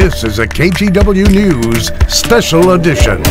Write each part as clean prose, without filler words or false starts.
This is a KGW News Special Edition.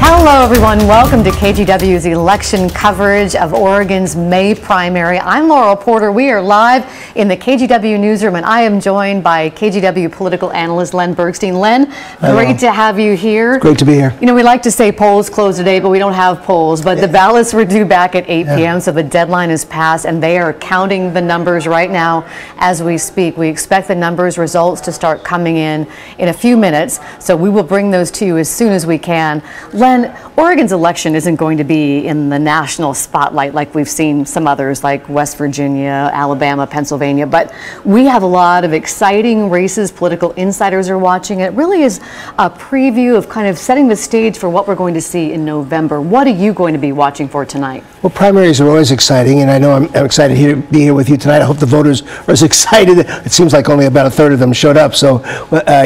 Hello everyone, welcome to KGW's election coverage of Oregon's May primary. I'm Laurel Porter. We are live in the KGW newsroom and I am joined by KGW political analyst Len Bergstein. Len, great to have you here. Great to be here. You know, we like to say polls close today, but we don't have polls. But the ballots were due back at 8 p.m., so the deadline is passed and they are counting the numbers right now as we speak. We expect the numbers results to start coming in a few minutes, so we will bring those to you as soon as we can. Len, Oregon's election isn't going to be in the national spotlight like we've seen some others like West Virginia, Alabama, Pennsylvania, but we have a lot of exciting races. Political insiders are watching. It really is a preview of kind of setting the stage for what we're going to see in November. What are you going to be watching for tonight? Well, primaries are always exciting, and I know I'm excited to be here with you tonight. I hope the voters are as excited. It seems like only about a third of them showed up, so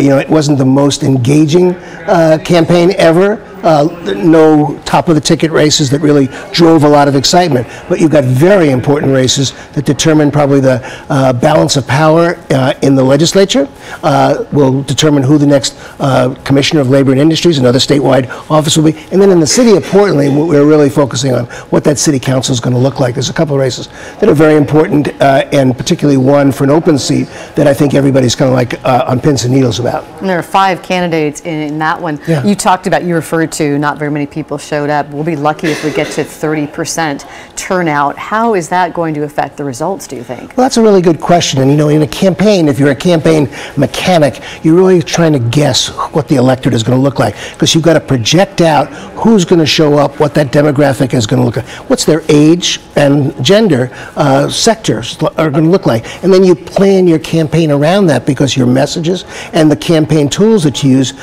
you know, it wasn't the most engaging campaign ever. No top of the ticket races that really drove a lot of excitement, but you've got very important races that determine probably the balance of power in the legislature, will determine who the next Commissioner of Labor and Industries, another statewide office, will be, and then in the city of Portland we're really focusing on what that city council is going to look like. There's a couple of races that are very important, and particularly one for an open seat that I think everybody's kind of like on pins and needles about. And there are 5 candidates in that one. Yeah. You referred to not very many people showed up. We'll be lucky if we get to 30% turnout. How is that going to affect the results, do you think? Well, that's a really good question. And you know, in a campaign, if you're a campaign mechanic, you're really trying to guess what the electorate is going to look like, because you've got to project out who's going to show up, what that demographic is going to look like, what's their age and gender sectors are going to look like. And then you plan your campaign around that, because your messages and the campaign tools that you use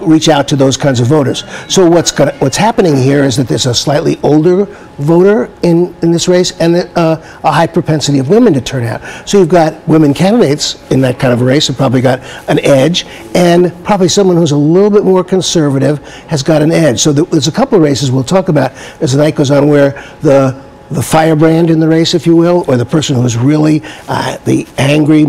reach out to those kinds of voters. So what's happening here is that there's a slightly older voter in this race, and a high propensity of women to turn out. So you've got women candidates in that kind of a race who probably got an edge, and probably someone who's a little bit more conservative has got an edge. So there's a couple of races we'll talk about as the night goes on where the firebrand in the race, if you will, or the person who's really the angry,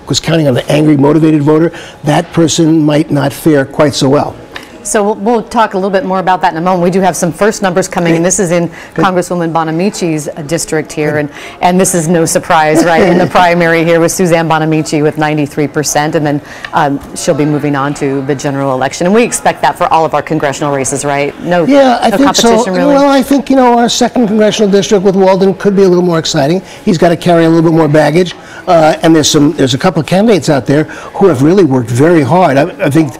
was counting on the angry, motivated voter, that person might not fare quite so well. So we'll talk a little bit more about that in a moment. We do have some first numbers coming in. This is in Congresswoman Bonamici's district here, and this is no surprise, right? In the primary here with Suzanne Bonamici with 93%, and then she'll be moving on to the general election. And we expect that for all of our congressional races, right? No competition, really? Well, I think, you know, our second congressional district with Walden could be a little more exciting. He's got to carry a little bit more baggage, and there's a couple of candidates out there who have really worked very hard. I think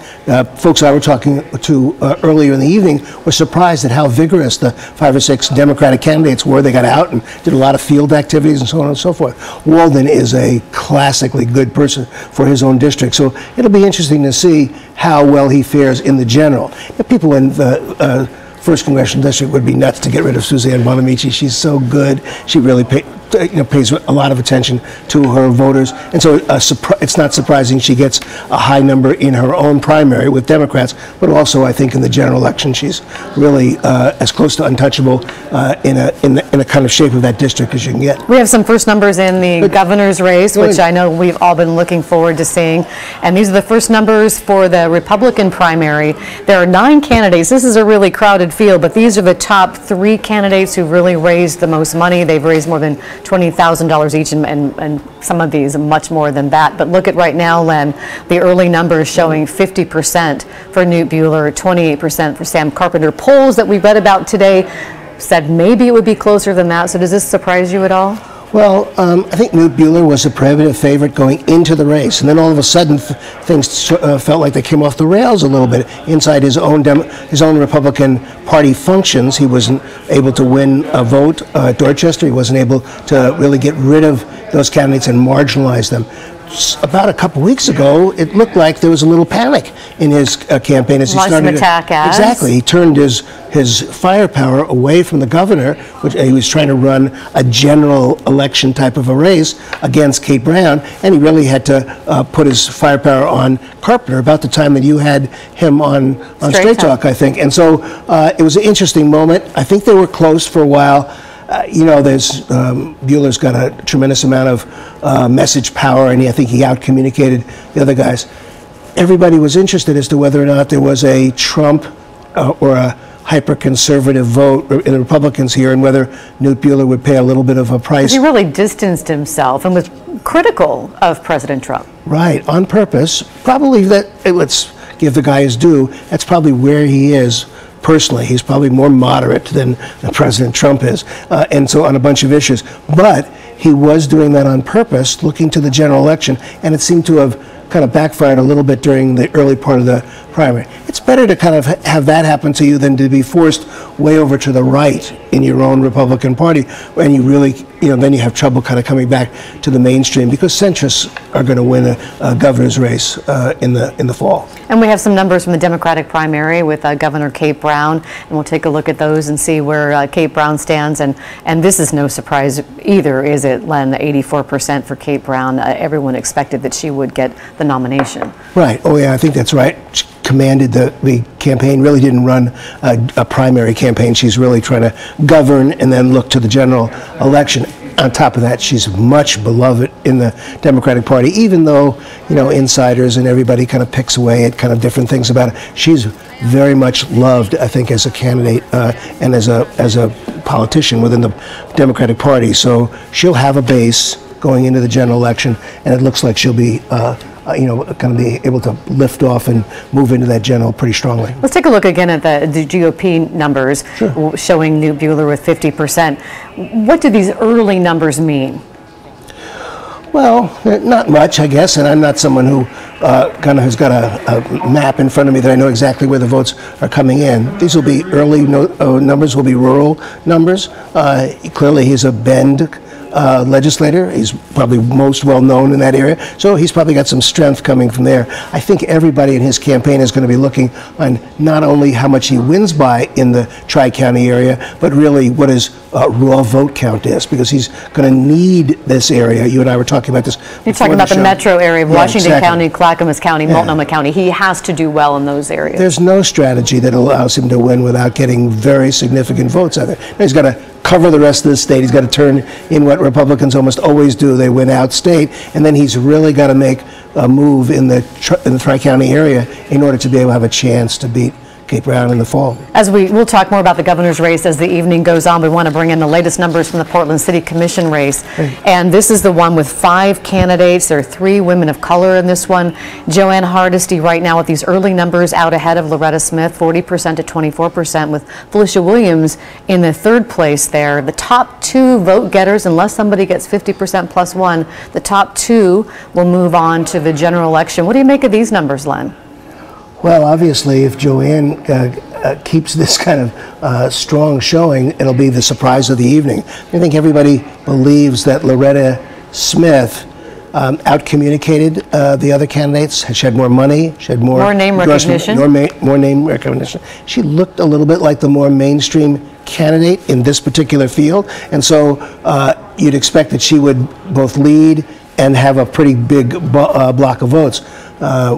folks I were talking to earlier in the evening were surprised at how vigorous the 5 or 6 Democratic candidates were. They got out and did a lot of field activities and so on and so forth. Walden is a classically good person for his own district, so it'll be interesting to see how well he fares in the general. The people in the first congressional district would be nuts to get rid of Suzanne Bonamici. She's so good. She really pays a lot of attention to her voters, and so it's not surprising she gets a high number in her own primary with Democrats, but also I think in the general election she's really as close to untouchable in a kind of shape of that district as you can get. We have some first numbers in the governor's race, which I know we've all been looking forward to seeing, and these are the first numbers for the Republican primary. There are 9 candidates. This is a really crowded field, but these are the top 3 candidates who've really raised the most money. They've raised more than $20,000 each, and some of these much more than that. But look at right now, Len, the early numbers showing 50% for Newt Buehler, 28% for Sam Carpenter. Polls that we read about today said maybe it would be closer than that. So does this surprise you at all? Well, I think Newt Buehler was a prohibitive favorite going into the race, and then all of a sudden things felt like they came off the rails a little bit inside his own Republican Party functions. He wasn't able to win a vote at Dorchester. He wasn't able to really get rid of those candidates and marginalize them. About a couple weeks ago, it looked like there was a little panic in his campaign as he started to attack ads. Exactly, he turned his firepower away from the governor, which he was trying to run a general election type of a race against Kate Brown, and he really had to put his firepower on Carpenter about the time that you had him on Straight Talk, I think. And so it was an interesting moment. I think they were close for a while. You know, Buehler's got a tremendous amount of message power, and I think he out-communicated the other guys. everybody was interested as to whether or not there was a Trump or a hyper-conservative vote in the Republicans here, and whether Newt Buehler would pay a little bit of a price. He really distanced himself and was critical of President Trump. Right, on purpose. Probably that, let's give the guy his due, that's probably where he is personally. He's probably more moderate than President Trump is, and so on a bunch of issues. But he was doing that on purpose, looking to the general election, and it seemed to have kind of backfired a little bit during the early part of the primary. It's better to kind of have that happen to you than to be forced way over to the right in your own Republican Party, when you really, then you have trouble kind of coming back to the mainstream, because centrists are going to win a governor's race in the fall. And we have some numbers from the Democratic primary with Governor Kate Brown, and we'll take a look at those and see where Kate Brown stands. And this is no surprise either, is it, Len? 84% for Kate Brown. Everyone expected that she would get the nomination. Right. Oh, yeah, I think that's right. She commanded the campaign, really didn't run a primary campaign. She's really trying to govern and then look to the general election. On top of that, she's much beloved in the Democratic Party, even though, insiders and everybody kind of picks away at kind of different things about it. She's very much loved, I think, as a candidate and as a politician within the Democratic Party. So she'll have a base going into the general election, and it looks like she'll be going to be able to lift off and move into that general pretty strongly. Let's take a look again at the GOP numbers, showing Newt Buehler with 50%. What do these early numbers mean? Well, not much, I guess, and I'm not someone who kind of has got a map in front of me that I know exactly where the votes are coming in. These will be early numbers, will be rural numbers. Clearly, he's a Bend legislator. He's probably most well known in that area, so he's probably got some strength coming from there. I think everybody in his campaign is going to be looking on not only how much he wins by in the Tri-County area, but really what his raw vote count is, because he's going to need this area. You and I were talking about this. You're talking about the metro area of Washington County, Clackamas County, Multnomah County. He has to do well in those areas. There's no strategy that allows him to win without getting very significant votes out there. He's got to cover the rest of the state. He's got to turn in what Republicans almost always do. They win out state, and then he's really got to make a move in the Tri-County area in order to be able to have a chance to beat Kate Brown in the fall. As we'll talk more about the governor's race as the evening goes on. We want to bring in the latest numbers from the Portland City Commission race. And this is the one with 5 candidates. There are 3 women of color in this one. Joanne Hardesty right now with these early numbers out ahead of Loretta Smith, 40% to 24%, with Felicia Williams in the 3rd place there. The top 2 vote getters, unless somebody gets 50% plus 1, the top 2 will move on to the general election. What do you make of these numbers, Len? Well, obviously, if Joanne keeps this kind of strong showing, it'll be the surprise of the evening. I think everybody believes that Loretta Smith out-communicated the other candidates. She had more money, she had more name recognition. More name recognition. She looked a little bit like the more mainstream candidate in this particular field, and so you'd expect that she would both lead and have a pretty big block of votes.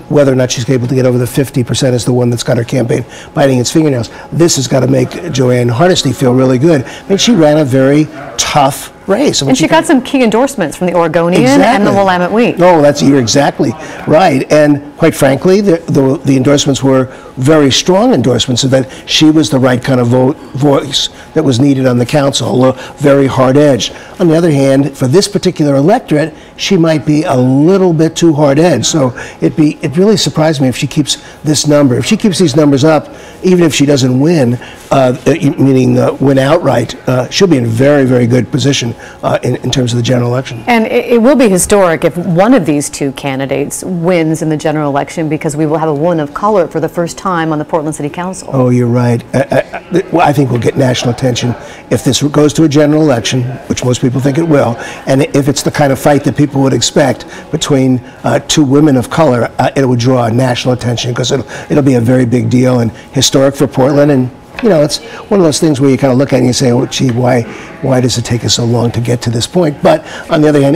Whether or not she's able to get over the 50% is the one that's got her campaign biting its fingernails. This has got to make Joanne Hardesty feel really good. I mean, she ran a very tough race. And she got some key endorsements from the Oregonian and the Willamette Wheat. No, you're exactly right. And quite frankly, the endorsements were very strong endorsements, so that she was the right kind of voice that was needed on the council, very hard-edged. On the other hand, for this particular electorate, she might be a little bit too hard-edged. So it really surprised me if she keeps this number. If she keeps these numbers up, even if she doesn't win, meaning win outright, she'll be in very, very good position in terms of the general election. And it will be historic if one of these 2 candidates wins in the general election, because we will have a woman of color for the first time on the Portland City Council. Oh, you're right. I think we'll get national attention if this goes to a general election, which most people think it will, and if it's the kind of fight that people would expect between 2 women of color, it will draw national attention, because it'll be a very big deal and historic for Portland and you know, it's one of those things where you kind of look at it and you say, oh, gee, why does it take us so long to get to this point? But on the other hand,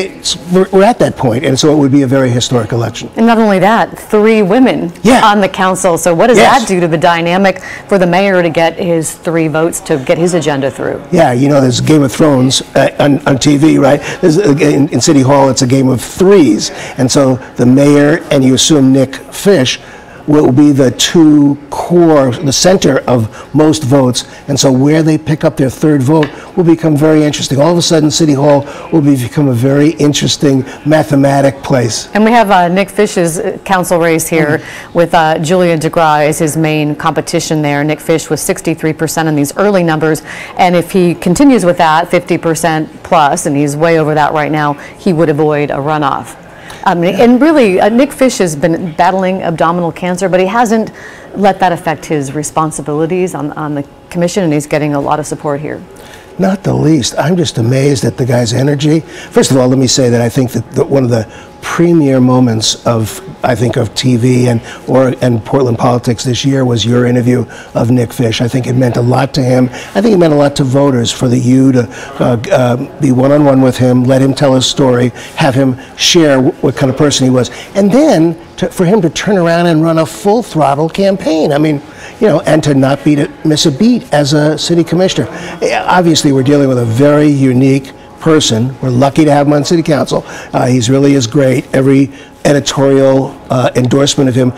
we're at that point, and so it would be a very historic election. And not only that, 3 women on the council. So what does that do to the dynamic for the mayor to get his 3 votes to get his agenda through? Yeah, you know, there's Game of Thrones on TV, right? In City Hall, it's a game of 3s. And so the mayor, and you assume Nick Fish, will be the 2 core, the center of most votes, and so where they pick up their 3rd vote will become very interesting. All of a sudden, City Hall will become a very interesting mathematic place. And we have Nick Fish's council race here with Julia DeGraw as his main competition there. Nick Fish was 63% in these early numbers, and if he continues with that 50% plus, and he's way over that right now, he would avoid a runoff. And really, Nick Fish has been battling abdominal cancer, but he hasn't let that affect his responsibilities on the commission, and he's getting a lot of support here. Not the least. I'm just amazed at the guy's energy. First of all, let me say that I think that one of the premier moments of TV and Portland politics this year was your interview of Nick Fish. I think it meant a lot to him. I think it meant a lot to voters for you to be one-on-one with him, let him tell his story, have him share what kind of person he was, and then for him to turn around and run a full-throttle campaign. I mean, you know, and to not miss a beat as a city commissioner. Obviously, we're dealing with a very unique person. We're lucky to have him on city council. He really is great. Every editorial endorsement of him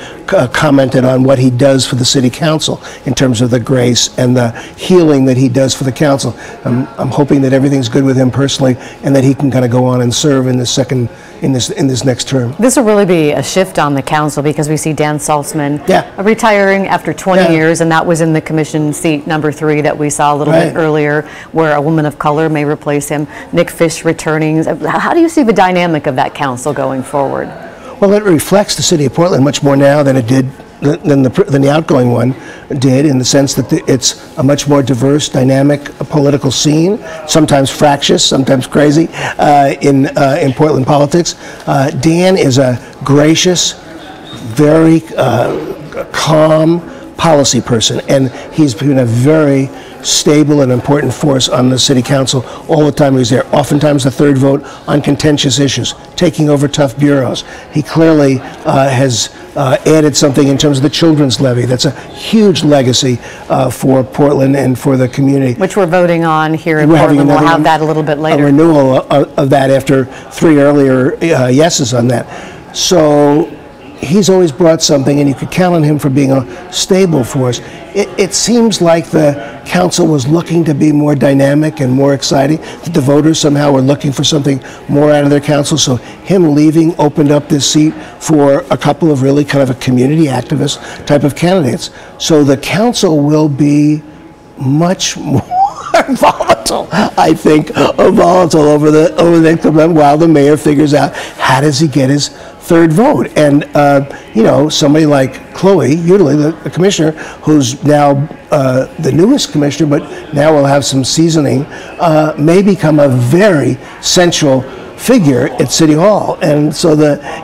commented on what he does for the city council in terms of the grace and the healing that he does for the council. I'm hoping that everything's good with him personally, and that he can kind of go on and serve in this next term. This will really be a shift on the council, because we see Dan Saltzman retiring after 20 years, and that was in the commission seat number 3 that we saw a little bit earlier, where a woman of color may replace him. Nick Fish returning. How do you see the dynamic of that council going forward? Well, it reflects the city of Portland much more now than it did than the outgoing one did, in the sense that it's a much more diverse, dynamic political scene, sometimes fractious, sometimes crazy, in Portland politics. Dan is a gracious, very calm policy person, and he's been a very stable and important force on the city council all the time he's there. Oftentimes the 3rd vote on contentious issues, taking over tough bureaus. He clearly has added something in terms of the children's levy. That's a huge legacy for Portland and for the community. Which we're voting on here in Portland. We'll have that a little bit later. A renewal of that after 3 earlier yeses on that. So he's always brought something, and you could count on him for being a stable force. It seems like the council was looking to be more dynamic and more exciting, that the voters somehow were looking for something more out of their council, so him leaving opened up this seat for a couple of really kind of a community activist type of candidates. So the council will be much more volatile, I think, volatile over the next month, while the mayor figures out how does he get his 3rd vote. And you know, somebody like Chloe, usually the commissioner, who's now the newest commissioner, but now will have some seasoning, may become a very central figure at City Hall. And so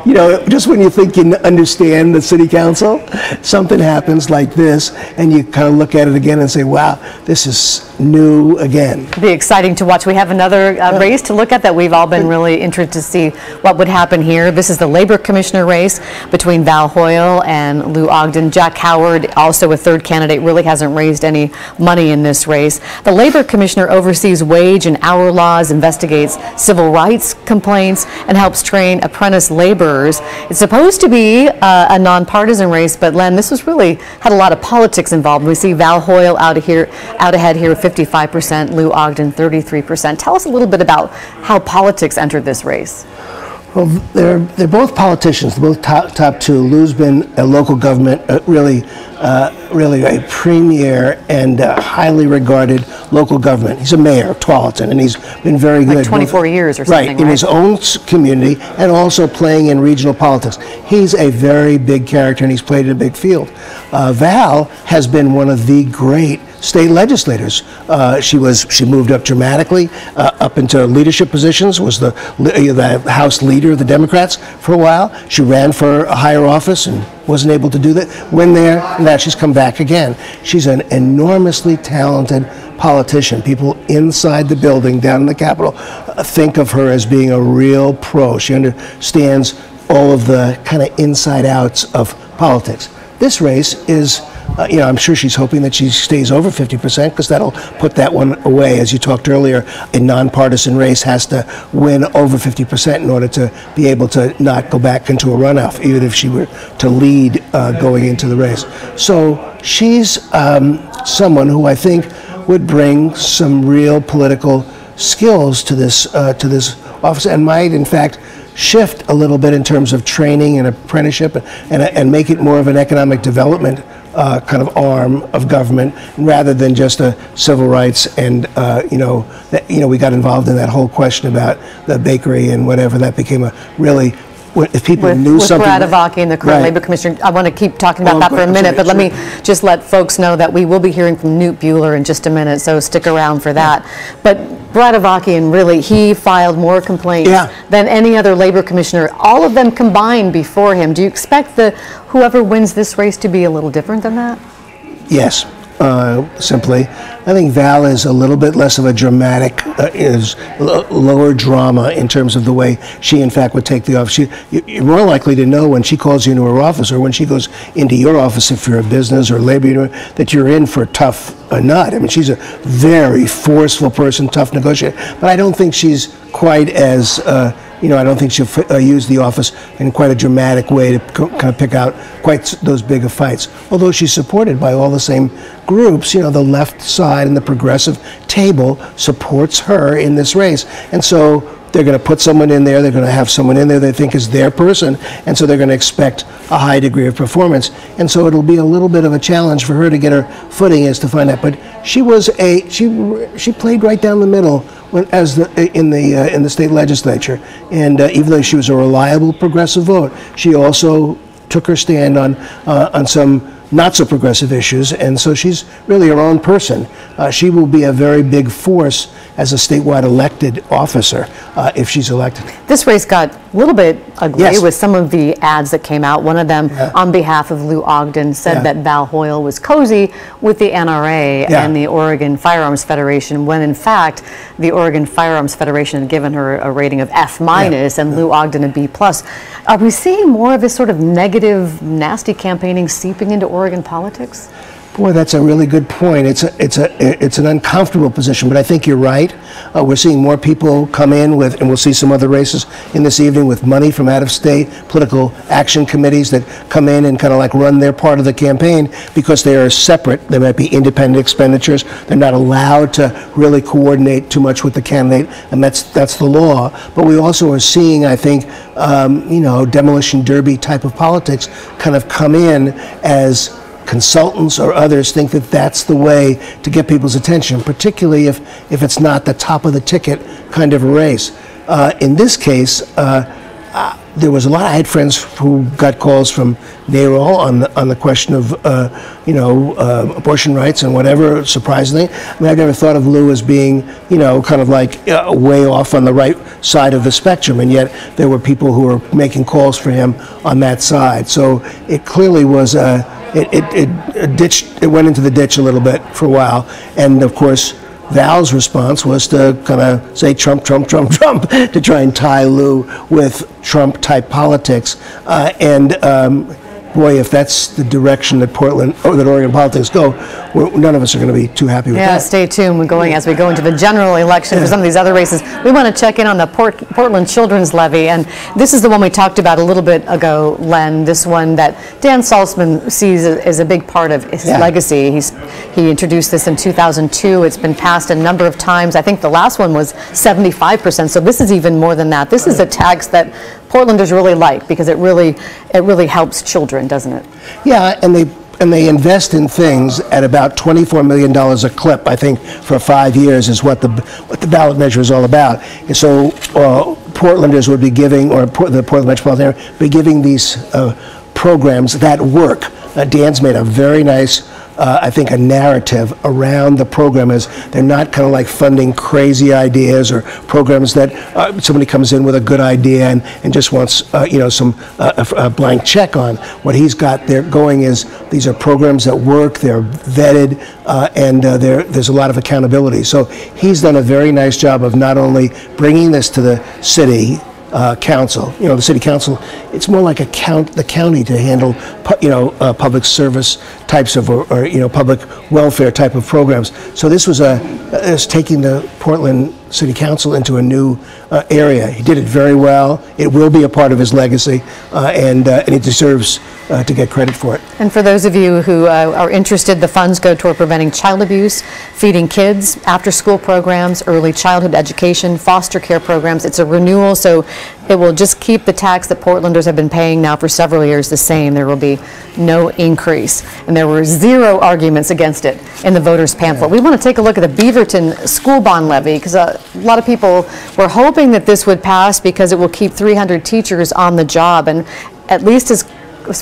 you know, just when you think you understand the city council, something happens like this, and you kind of look at it again and say, wow, this is new again. It'll be exciting to watch. We have another race to look at that we've all been really interested to see what would happen here. This is the Labor Commissioner race between Val Hoyle and Lou Ogden. Jack Howard, also a 3rd candidate, really hasn't raised any money in this race. The Labor Commissioner oversees wage and hour laws, investigates civil rights complaints, and helps train apprentice laborers. It's supposed to be a nonpartisan race, but Len, this was really had a lot of politics involved. We see Val Hoyle out ahead here with 55%, Lou Ogden 33%. Tell us a little bit about how politics entered this race. Well, they're both politicians, both top 2. Lou's been a local government, really a premier and highly regarded local government. He's a mayor of Tualatin, and he's been very good. Like 24 years or something, right? In his own community, and also playing in regional politics. He's a very big character, and he's played in a big field. Val has been one of the great state legislators. She moved up dramatically, up into leadership positions, was the House leader of the Democrats for a while. She ran for a higher office and wasn't able to do that. Went there, and now she's come back again. She's an enormously talented politician. People inside the building, down in the Capitol, think of her as being a real pro. She understands all of the kind of inside outs of politics. This race is, I'm sure she's hoping that she stays over 50% because that'll put that one away. As you talked earlier, a nonpartisan race has to win over 50% in order to be able to not go back into a runoff, even if she were to lead going into the race. So she's someone who I think would bring some real political skills to this office, and might, in fact, shift a little bit in terms of training and apprenticeship, and make it more of an economic development kind of arm of government, rather than just a civil rights. And we got involved in that whole question about the bakery and whatever. That became a really, if people knew something. With Brad Avaki and the current labor commissioner, I want to keep talking about that for a minute, but let me just let folks know that we will be hearing from Newt Buehler in just a minute, so stick around for that. But Brad Avaki, and really, he filed more complaints than any other labor commissioner, all of them combined before him. Do you expect whoever wins this race to be a little different than that? Yes. Simply, I think Val is a little bit less of a dramatic, is lower drama in terms of the way she, in fact, would take the office. You're more likely to know when she calls you into her office, or when she goes into your office, if you're a business or labor union, that you're in for a tough nut. I mean, she's a very forceful person, tough negotiator, but I don't think she's quite as I don't think she'll use the office in quite a dramatic way to kind of pick out quite those big of fights. Although she's supported by all the same groups, the left side and the progressive table supports her in this race. And so they're going to put someone in there, they're going to have someone in there they think is their person, and so they're going to expect a high degree of performance. And so it'll be a little bit of a challenge for her to get her footing as to find out. But she played right down the middle in the state legislature, and even though she was a reliable progressive vote, she also took her stand on some not so progressive issues, and so she's really her own person. She will be a very big force as a statewide elected officer if she's elected. This race got a little bit ugly with some of the ads that came out. One of them, on behalf of Lou Ogden, said that Val Hoyle was cozy with the NRA and the Oregon Firearms Federation, when in fact the Oregon Firearms Federation had given her a rating of F- and Lou Ogden a B+. Are we seeing more of this sort of negative, nasty campaigning seeping into Oregon politics? Boy, that's a really good point. It's an uncomfortable position, but I think you're right. We're seeing more people come in with, and we'll see some other races in this evening, with money from out-of-state political action committees that come in and kind of like run their part of the campaign because they are separate. They might be independent expenditures. They're not allowed to really coordinate too much with the candidate, and that's the law. But we also are seeing, I think, demolition derby type of politics kind of come in as consultants or others think that that's the way to get people's attention, particularly if it's not the top of the ticket kind of a race. In this case, there was a lot. I had friends who got calls from NARAL on the question of abortion rights and whatever. Surprisingly, I mean, I've never thought of Lou as being kind of like way off on the right side of the spectrum, and yet there were people who were making calls for him on that side. So it clearly was it went into the ditch a little bit for a while, and of course Val's response was to kind of say Trump, Trump, Trump, Trump, to try and tie Lou with Trump-type politics. Boy, if that's the direction that Portland or that Oregon politics go, none of us are going to be too happy with that. Yeah, stay tuned. As we go into the general election for some of these other races, we want to check in on the Portland Children's Levy, and this is the one we talked about a little bit ago, Len. This one that Dan Saltzman sees as a big part of his legacy. He introduced this in 2002. It's been passed a number of times. I think the last one was 75%. So this is even more than that. This is a tax that Portlanders really like because it really helps children, doesn't it? Yeah, and they invest in things at about $24 million a clip, I think, for 5 years is what the ballot measure is all about. And so Portlanders would be giving, or the Portland Metropolitan Area, be giving these programs that work. Dan's made a very nice I think, a narrative around the program. Is they're not kind of like funding crazy ideas or programs that somebody comes in with a good idea and just wants a blank check on. What he's got there going is these are programs that work, they're vetted, and there's a lot of accountability. So he's done a very nice job of not only bringing this to the city council. The city council, it's more like the county to handle, public service types of, or public welfare type of programs. So this was taking the Portland City Council into a new area. He did it very well. It will be a part of his legacy, and he deserves to get credit for it. And for those of you who are interested, the funds go toward preventing child abuse, feeding kids, after-school programs, early childhood education, foster care programs. It's a renewal, so it will just keep the tax that Portlanders have been paying now for several years the same. There will be no increase. And there were 0 arguments against it in the voters' pamphlet. We want to take a look at the Beaverton school bond levy, because a lot of people were hoping that this would pass because it will keep 300 teachers on the job. And at least as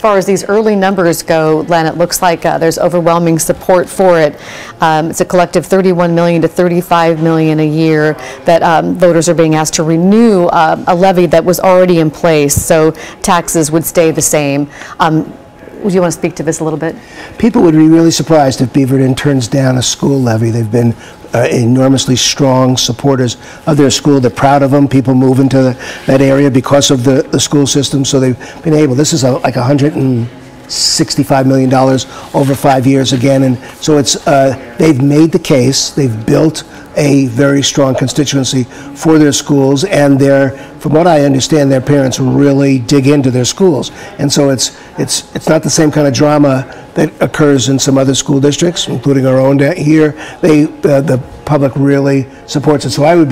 far as these early numbers go, Len, it looks like there's overwhelming support for it. It's a collective $31 million to $35 million a year that voters are being asked to renew a levy that was already in place, so taxes would stay the same. Do you want to speak to this a little bit? People would be really surprised if Beaverton turns down a school levy. They've been enormously strong supporters of their school. They're proud of them. People move into that area because of the school system, so they've been able. This is like $165 million over 5 years again, and so it's they've made the case. They've built a very strong constituency for their schools, and from what I understand, their parents really dig into their schools, and so it's not the same kind of drama that occurs in some other school districts, including our own here. The public really supports it. So I would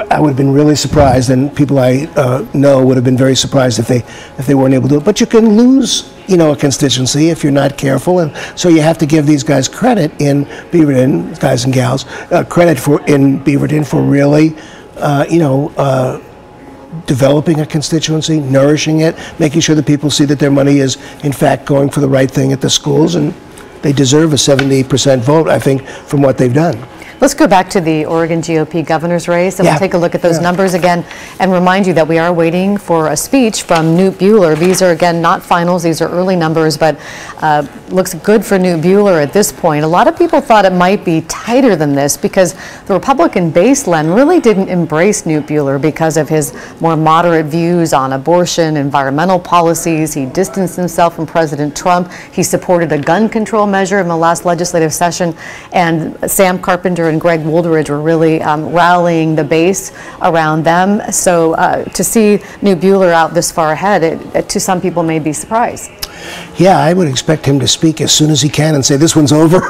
have been really surprised, and people I know would have been very surprised if they weren't able to do it. But you can lose, a constituency if you're not careful, and so you have to give these guys credit in Beaverton, guys and gals, credit in Beaverton for really, developing a constituency, nourishing it, making sure that people see that their money is in fact going for the right thing at the schools, and they deserve a 70% vote, I think, from what they've done. Let's go back to the Oregon GOP governor's race, and we'll take a look at those numbers again and remind you that we are waiting for a speech from Newt Buehler. These are, again, not finals. These are early numbers, but looks good for Newt Buehler at this point. A lot of people thought it might be tighter than this because the Republican base, Len, really didn't embrace Newt Buehler because of his more moderate views on abortion, environmental policies. He distanced himself from President Trump. He supported a gun control measure in the last legislative session, and Sam Carpenter and Greg Woolridge were really rallying the base around them. So to see Newt Buehler out this far ahead, to some people may be surprised. Yeah, I would expect him to speak as soon as he can and say this one's over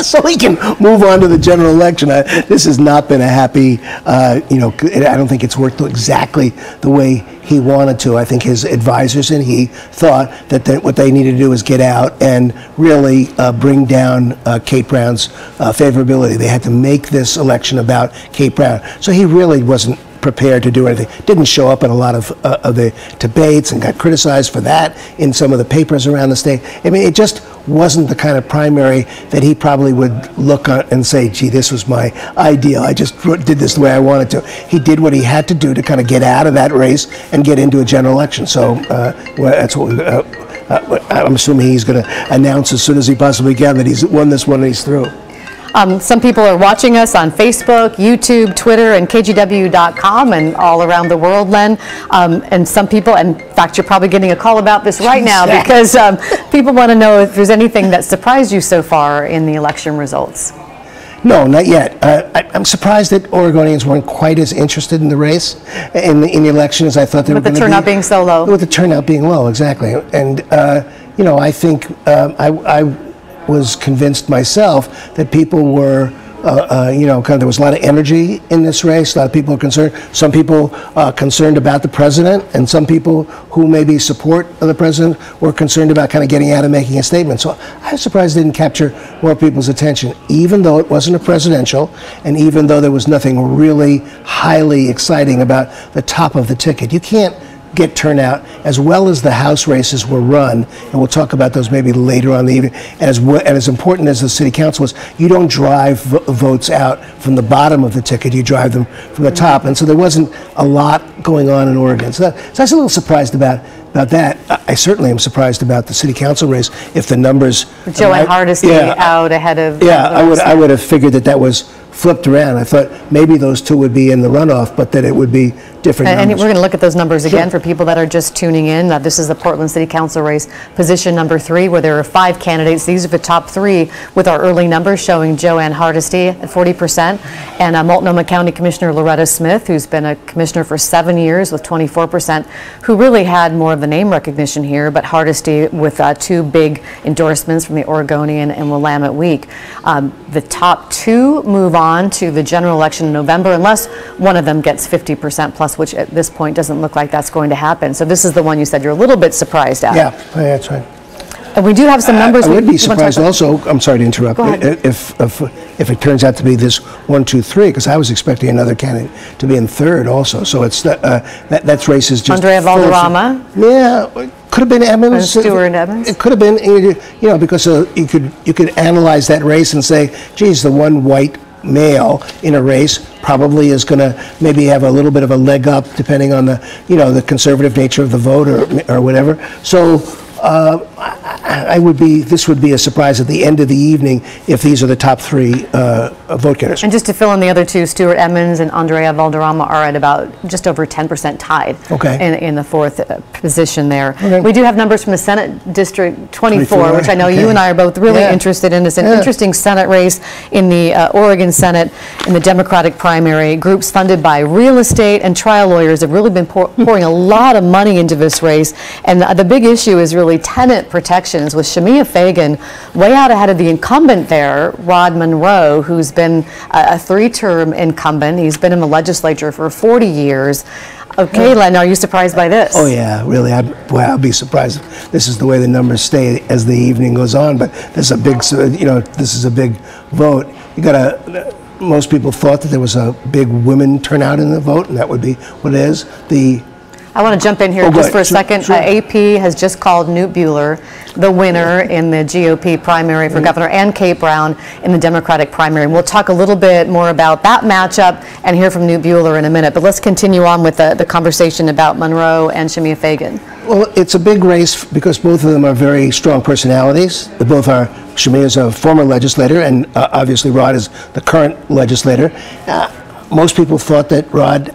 so he can move on to the general election. This has not been a happy, I don't think it's worked exactly the way he wanted to. I think his advisors and he thought that what they needed to do was get out and really bring down Kate Brown's favorability. They had to make this election about Kate Brown. So he really wasn't prepared to do anything. Didn't show up in a lot of the debates and got criticized for that in some of the papers around the state. I mean, it just wasn't the kind of primary that he probably would look at and say, gee, this was my ideal. I just did this the way I wanted to. He did what he had to do to kind of get out of that race and get into a general election. So that's what I'm assuming he's going to announce as soon as he possibly can that he's won this one and he's through. Some people are watching us on Facebook, YouTube, Twitter, and KGW.com and all around the world, Len. And some people, in fact, you're probably getting a call about this right now because people want to know if there's anything that surprised you so far in the election results. No, not yet. I'm surprised that Oregonians weren't quite as interested in the race, in the election as I thought they were going to be. With the turnout being so low. With the turnout being low, exactly. And, I think I was convinced myself that people were, there was a lot of energy in this race. A lot of people are concerned. Some people concerned about the president, and some people who maybe support the president were concerned about kind of getting out and making a statement. So I was surprised it didn't capture more people's attention, even though it wasn't a presidential, and even though there was nothing really highly exciting about the top of the ticket. You can't get turnout, as well as the House races were run, and we'll talk about those maybe later on in the evening, and as important as the city council is, you don't drive votes out from the bottom of the ticket, you drive them from the top, and so there wasn't a lot going on in Oregon. So I was a little surprised about that. I certainly am surprised about the city council race if the numbers... Joanne Hardesty out ahead of... Yeah, I would have figured that was flipped around. I thought maybe those two would be in the runoff, but that it would be different numbers. And we're going to look at those numbers again for people that are just tuning in. This is the Portland City Council race, position number 3, where there are 5 candidates. These are the top 3 with our early numbers showing Joanne Hardesty at 40%, and Multnomah County Commissioner Loretta Smith, who's been a commissioner for 7 years with 24%, who really had more of the name recognition here, but Hardesty with 2 big endorsements from the Oregonian and Willamette Week. The top 2 move on to the general election in November, unless one of them gets 50% plus, which at this point doesn't look like that's going to happen. So this is the one you said you're a little bit surprised at. Yeah, that's right. And we do have some numbers. I would be surprised also, I'm sorry to interrupt, if it turns out to be this 1, 2, 3, because I was expecting another candidate to be in third also. So it's that race is just... Andrea Valderrama? Yeah, could have been Emmons. Stuart Emmons? It could have been, you know, because you could analyze that race and say, geez, the one white male in a race probably is going to maybe have a little bit of a leg up depending on the, you know, the conservative nature of the vote or whatever. So this would be a surprise at the end of the evening if these are the top 3 vote getters. And just to fill in the other 2, Stuart Emmons and Andrea Valderrama are at about just over 10% tied in the 4th position there. Okay. We do have numbers from the Senate District 24, which I know you and I are both really interested in. It's an interesting Senate race in the Oregon Senate in the Democratic primary. Groups funded by real estate and trial lawyers have really been pouring a lot of money into this race, and the big issue is really tenant protections, with Shamia Fagan way out ahead of the incumbent there, Rod Monroe, who's been a 3-term incumbent. He's been in the legislature for 40 years. Okay, Len, are you surprised by this? Oh yeah, really. I'll be surprised if this is the way the numbers stay as the evening goes on. But this is a big, this is a big vote. You got most people thought that there was a big women turnout in the vote, and that would be what it is. I want to jump in here just for a second. Sure. AP has just called Newt Buehler the winner in the GOP primary for governor, and Kate Brown in the Democratic primary. And we'll talk a little bit more about that matchup and hear from Newt Buehler in a minute. But let's continue on with the conversation about Monroe and Shamia Fagan. Well, it's a big race because both of them are very strong personalities. They both are. Shamia is a former legislator, and obviously Rod is the current legislator. Most people thought that Rod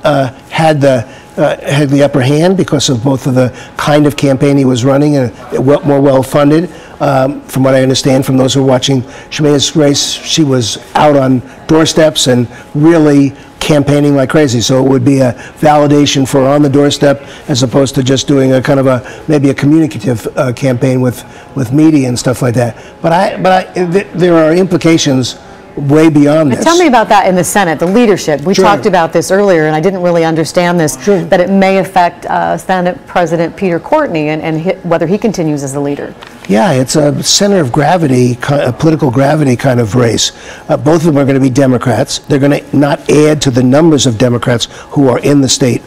had the upper hand because of both of the kind of campaign he was running, and more well-funded. From what I understand from those who are watching Shamia's race, she was out on doorsteps and really campaigning like crazy. So it would be a validation for on the doorstep as opposed to just doing a kind of maybe a communicative campaign with media and stuff like that. But there are implications way beyond this. Tell me about that in the Senate, the leadership. We talked about this earlier, and I didn't really understand this, that it may affect Senate President Peter Courtney and whether he continues as the leader. Yeah, it's a center of gravity, a political gravity kind of race. Both of them are going to be Democrats. They're going to not add to the numbers of Democrats who are in the state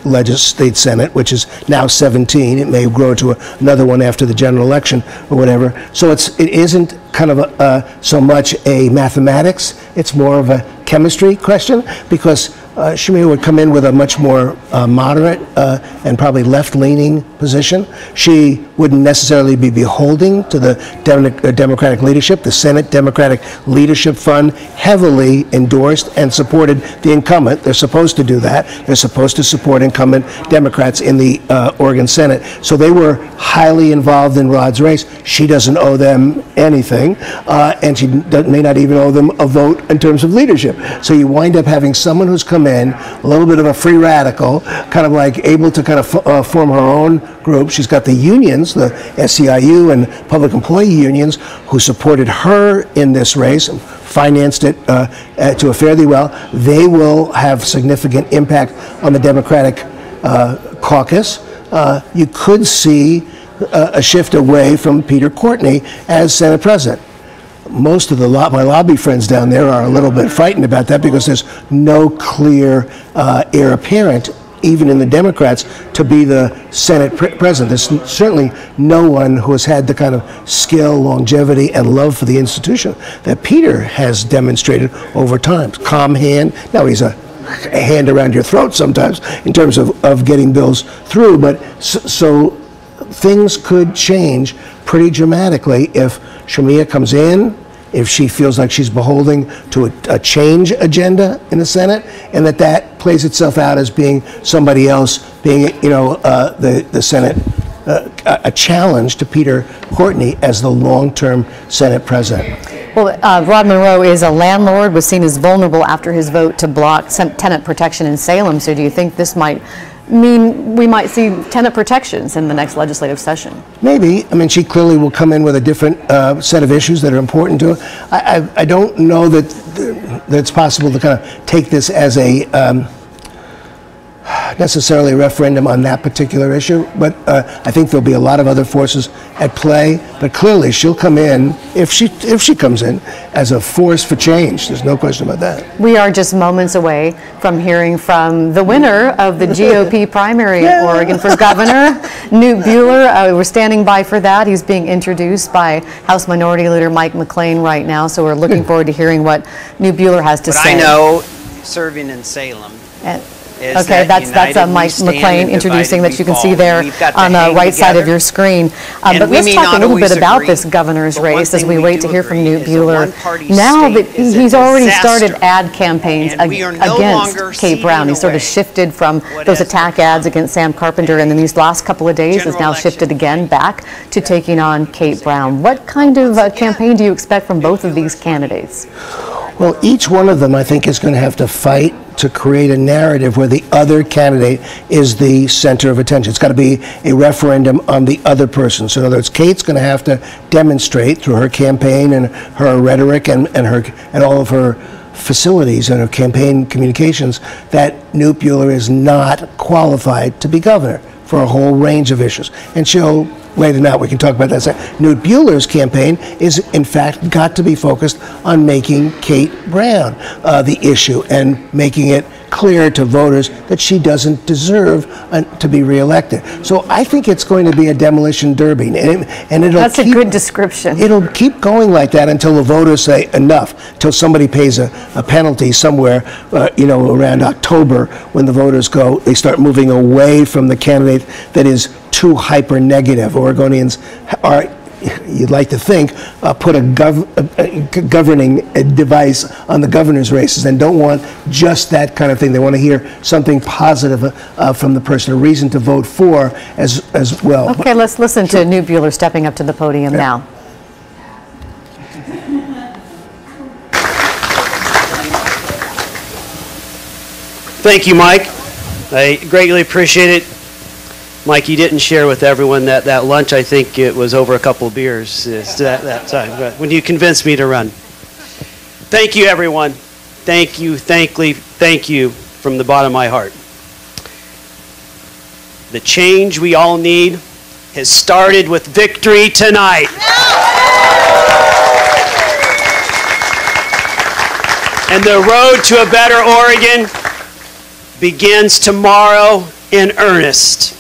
Senate, which is now 17. It may grow to another one after the general election or whatever. So it isn't kind of so much a mathematics. It's more of a chemistry question, because Shamia would come in with a much more moderate and probably left-leaning position. She wouldn't necessarily be beholden to the Democratic leadership. The Senate Democratic Leadership Fund heavily endorsed and supported the incumbent. They're supposed to do that. They're supposed to support incumbent Democrats in the Oregon Senate. So they were highly involved in Rod's race. She doesn't owe them anything, and she may not even owe them a vote in terms of leadership. So you wind up having someone who's come in, a little bit of a free radical, kind of like able to kind of form her own group. She's got the unions, the SEIU and public employee unions, who supported her in this race and financed it to a fairly well. They will have significant impact on the Democratic caucus. You could see a shift away from Peter Courtney as Senate President. Most of my lobby friends down there are a little bit frightened about that, because there's no clear heir apparent even in the Democrats, to be the Senate president. There's certainly no one who has had the kind of skill, longevity, and love for the institution that Peter has demonstrated over time. Calm hand. Now he's a hand around your throat sometimes in terms of getting bills through, but so things could change pretty dramatically if Shemia comes in, if she feels like she's beholden to a change agenda in the Senate, and that plays itself out as being somebody else being, the Senate, a challenge to Peter Courtney as the long-term Senate president. Well, Rod Monroe is a landlord, was seen as vulnerable after his vote to block tenant protection in Salem. So do you think this might mean we might see tenant protections in the next legislative session? Maybe. I mean, she clearly will come in with a different set of issues that are important to her. I don't know that it's possible to kind of take this as a necessarily a referendum on that particular issue, but I think there'll be a lot of other forces at play. But clearly, she'll come in, if she comes in, as a force for change. There's no question about that. We are just moments away from hearing from the winner of the GOP primary in Oregon for governor, Newt Buehler. We're standing by for that. He's being introduced by House Minority Leader Mike McLean right now, so we're looking forward to hearing what Newt Buehler has to say. I know, serving in Salem. Okay, that's Mike McLean introducing that you can see there on the right side of your screen. But let's talk a little bit about this governor's race as we wait to hear from Newt Buehler. Now that he's already started ad campaigns against Kate Brown, he sort of shifted from those attack ads against Sam Carpenter, and in these last couple of days has now shifted again back to taking on Kate Brown. What kind of campaign do you expect from both of these candidates? Well, each one of them, I think, is going to have to fight to create a narrative where the other candidate is the center of attention. It's got to be a referendum on the other person. So in other words, Kate's going to have to demonstrate through her campaign and her rhetoric and all of her facilities and her campaign communications that Newt Buehler is not qualified to be governor for a whole range of issues. And she'll lay them out. We can talk about that. Newt Buehler's campaign is, in fact, got to be focused on making Kate Brown the issue and making it clear to voters that she doesn't deserve to be reelected. So I think it's going to be a demolition derby, and it'll That's a good description. It'll keep going like that until the voters say enough, until somebody pays a penalty somewhere, around October, when the voters they start moving away from the candidate that is too hyper negative. Oregonians are, you'd like to think, put a governing device on the governor's races and don't want just that kind of thing. They want to hear something positive from the person, a reason to vote for as well. Okay, let's listen to Newt Buehler stepping up to the podium now. Thank you, Mike. I greatly appreciate it. Mike, you didn't share with everyone that lunch, I think it was over a couple of beers that time, but when you convinced me to run. Thank you, everyone. Thank you from the bottom of my heart. The change we all need has started with victory tonight. And the road to a better Oregon begins tomorrow in earnest.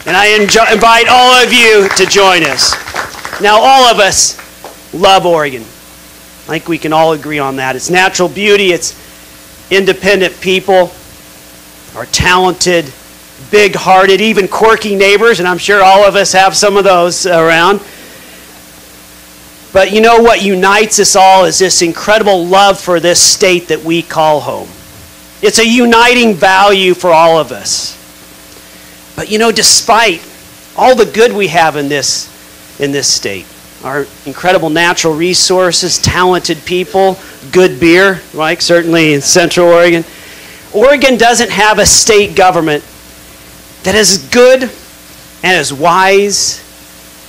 And I invite all of you to join us. Now, all of us love Oregon. I think we can all agree on that. Its natural beauty, its independent people, our talented, big-hearted, even quirky neighbors, and I'm sure all of us have some of those around. But you know what unites us all is this incredible love for this state that we call home. It's a uniting value for all of us. But despite all the good we have in this state, our incredible natural resources, talented people, good beer, like certainly in Central Oregon, Oregon doesn't have a state government that is as good and as wise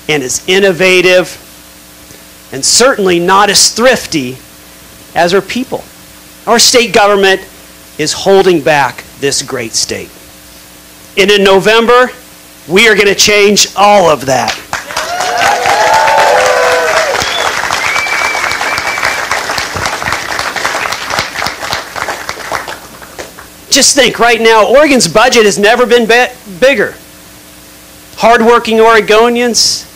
and as innovative and certainly not as thrifty as our people. Our state government is holding back this great state. And in November, we are going to change all of that. Just think, right now, Oregon's budget has never been bigger. Hardworking Oregonians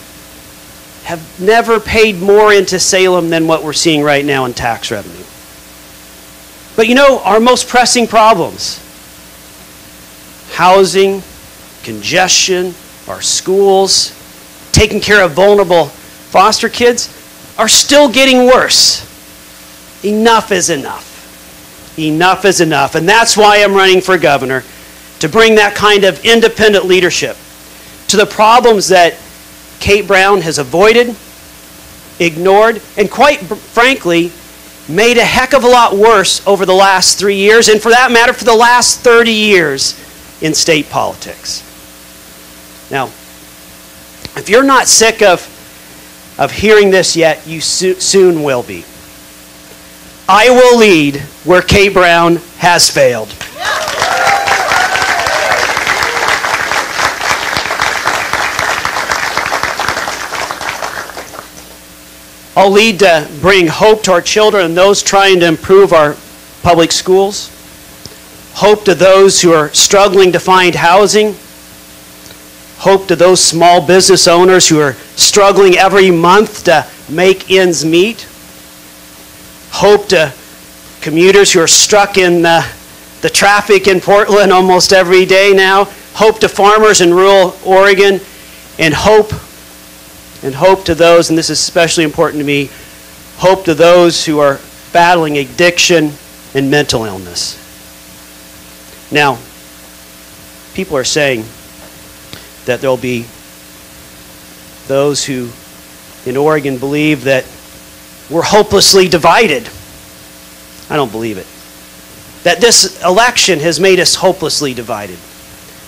have never paid more into Salem than what we're seeing right now in tax revenue. But you know, our most pressing problems, housing, congestion, our schools, taking care of vulnerable foster kids, are still getting worse. Enough is enough. Enough is enough. And that's why I'm running for governor, to bring that kind of independent leadership to the problems that Kate Brown has avoided, ignored, and quite frankly, made a heck of a lot worse over the last 3 years, and for that matter, for the last 30 years in state politics. Now, if you're not sick of hearing this yet, you soon will be. I will lead where Kate Brown has failed. I'll lead to bring hope to our children and those trying to improve our public schools. Hope to those who are struggling to find housing. Hope to those small business owners who are struggling every month to make ends meet. Hope to commuters who are stuck in the traffic in Portland almost every day now. Hope to farmers in rural Oregon. And hope to those, and this is especially important to me, hope to those who are battling addiction and mental illness. Now, people are saying that there'll be those who in Oregon believe that we're hopelessly divided. I don't believe it. That this election has made us hopelessly divided.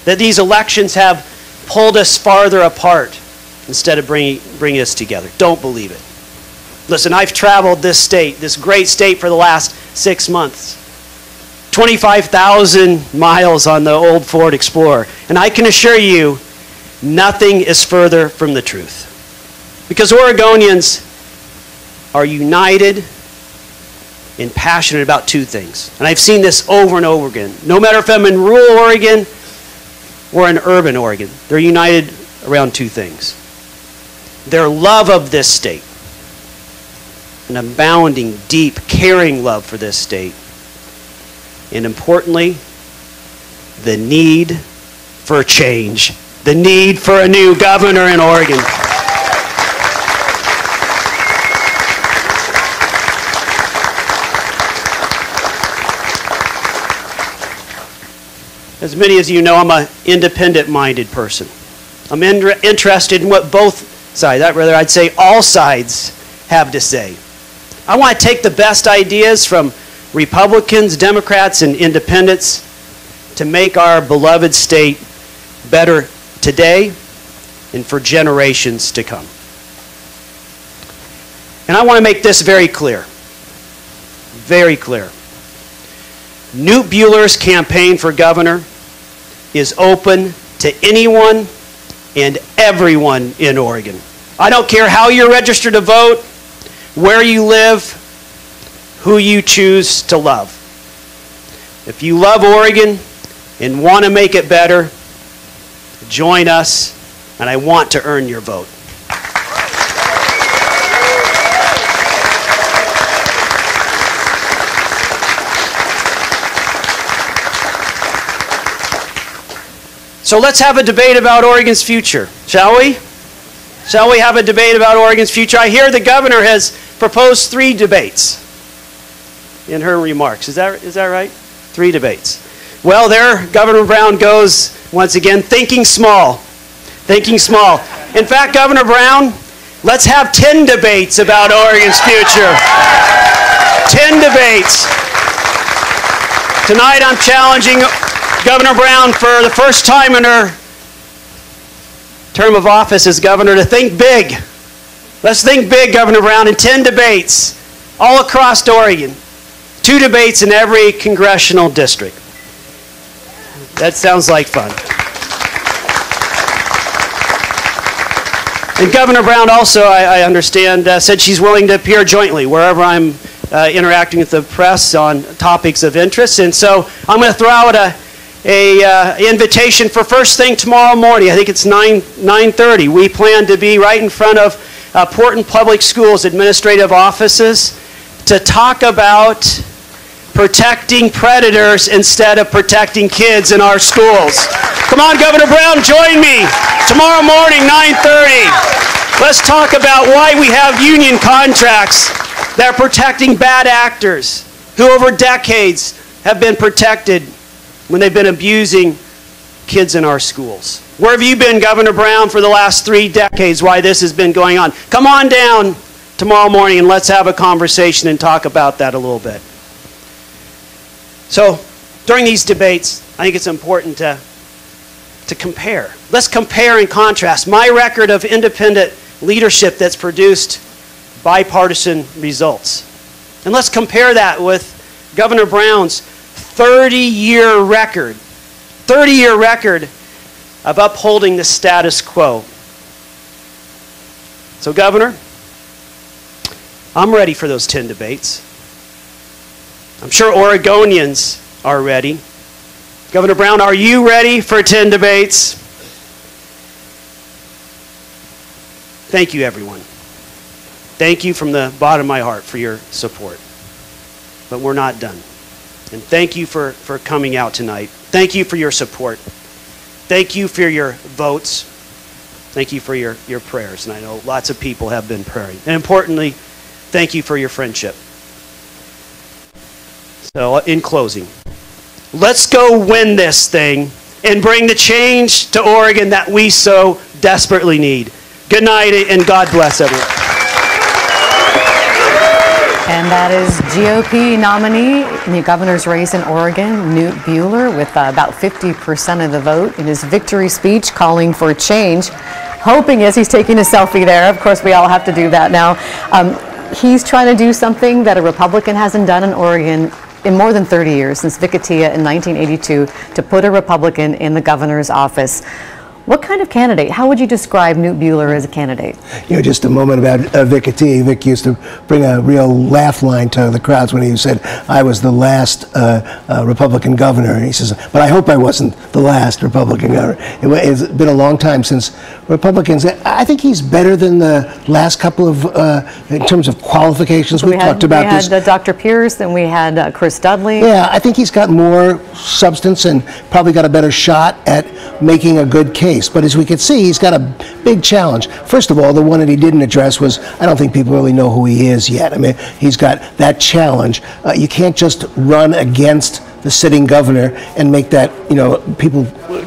That these elections have pulled us farther apart instead of bringing us together. Don't believe it. Listen, I've traveled this state, this great state, for the last 6 months. 25,000 miles on the old Ford Explorer. And I can assure you, nothing is further from the truth. Because Oregonians are united and passionate about two things. And I've seen this over and over again. No matter if I'm in rural Oregon or in urban Oregon, they're united around two things. Their love of this state, an abounding, deep, caring love for this state, and importantly, the need for change, the need for a new governor in Oregon. As many as you know, I'm an independent-minded person. I'm interested in what both sides, I'd say all sides, have to say. I want to take the best ideas from Republicans, Democrats, and independents to make our beloved state better today and for generations to come. And I want to make this very clear. Very clear. Knute Bueller's campaign for governor is open to anyone and everyone in Oregon. I don't care how you're registered to vote, where you live, who you choose to love. If you love Oregon and want to make it better, join us, and I want to earn your vote. So let's have a debate about Oregon's future, shall we? Shall we have a debate about Oregon's future? I hear the governor has proposed 3 debates in her remarks. Is that right? 3 debates. Well, there Governor Brown goes once again, thinking small. Thinking small. In fact, Governor Brown, let's have 10 debates about Oregon's future. 10 debates. Tonight I'm challenging Governor Brown, for the first time in her term of office as governor, to think big. Let's think big, Governor Brown, in 10 debates all across Oregon. 2 debates in every congressional district. That sounds like fun. And Governor Brown also, I understand, said she's willing to appear jointly wherever I'm interacting with the press on topics of interest. And so I'm going to throw out a invitation for first thing tomorrow morning. I think it's 9:30. We plan to be right in front of Portland Public Schools administrative offices to talk about protecting predators instead of protecting kids in our schools. Come on, Governor Brown, join me tomorrow morning, 9:30. Let's talk about why we have union contracts that are protecting bad actors who over decades have been protected when they've been abusing kids in our schools. Where have you been, Governor Brown, for the last 3 decades, why this has been going on? Come on down tomorrow morning and let's have a conversation and talk about that a little bit. So during these debates, I think it's important to compare. Let's compare and contrast my record of independent leadership that's produced bipartisan results. And let's compare that with Governor Brown's 30-year record of upholding the status quo. So, Governor, I'm ready for those 10 debates. I'm sure Oregonians are ready. Governor Brown, are you ready for 10 debates? Thank you, everyone. Thank you from the bottom of my heart for your support. But we're not done. And thank you for coming out tonight. Thank you for your support. Thank you for your votes. Thank you for your prayers. And I know lots of people have been praying. And importantly, thank you for your friendship. So in closing, let's go win this thing and bring the change to Oregon that we so desperately need. Good night and God bless everyone. And that is GOP nominee in the governor's race in Oregon, Newt Buehler, with about 50% of the vote in his victory speech calling for change. Hoping as he's taking a selfie there, of course we all have to do that now, he's trying to do something that a Republican hasn't done in Oregon in more than 30 years, since Vicatia in 1982, to put a Republican in the governor's office. What kind of candidate? How would you describe Newt Buehler as a candidate? You know, just a moment about Vicatia. Vic used to bring a real laugh line to the crowds when he said, I was the last Republican governor. And he says, but I hope I wasn't the last Republican governor. It's been a long time since Republicans. I think he's better than the last couple of, in terms of qualifications. We talked about this. We had Dr. Pierce and we had Chris Dudley. Yeah, I think he's got more substance and probably got a better shot at making a good case. But as we can see, he's got a big challenge. First of all, the one that he didn't address was, I don't think people really know who he is yet. I mean, he's got that challenge. You can't just run against the sitting governor and make that, you know, people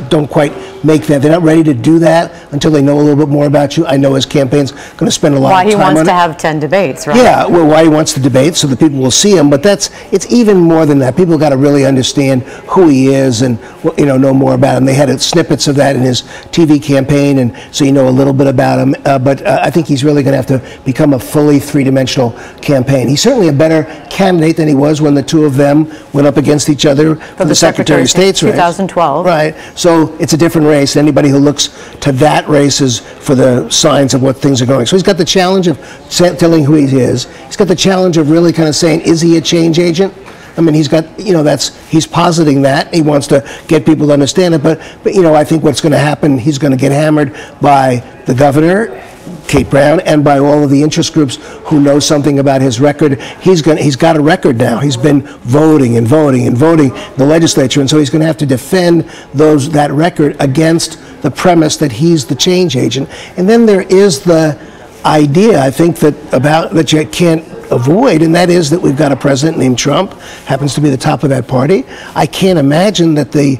don't quite make that. They're not ready to do that until they know a little bit more about you. I know his campaign's going to spend a lot of time on it. Why he wants to have 10 debates, right? Yeah, well, why he wants to debate so that people will see him. But it's even more than that. People got to really understand who he is and, you know more about him. They had snippets of that in his TV campaign, and so you know a little bit about him. But I think he's really going to have to become a fully three-dimensional campaign. He's certainly a better candidate than he was when the two of them went up against each other for the Secretary of State's race. 2012. Right. So it's a different race. Anybody who looks to that race is for the signs of what things are going. So he's got the challenge of telling who he is. He's got the challenge of really kind of saying, is he a change agent? I mean, he's got, you know, he's positing that. He wants to get people to understand it. But you know, I think what's going to happen, he's going to get hammered by the governor, Kate Brown, and by all of the interest groups who know something about his record. He's got a record now. He's been voting and voting and voting in the legislature, and so he's going to have to defend that record against the premise that he's the change agent. And then there is the idea, I think, that you can't avoid, and that is that we've got a president named Trump, happens to be the top of that party. I can't imagine that the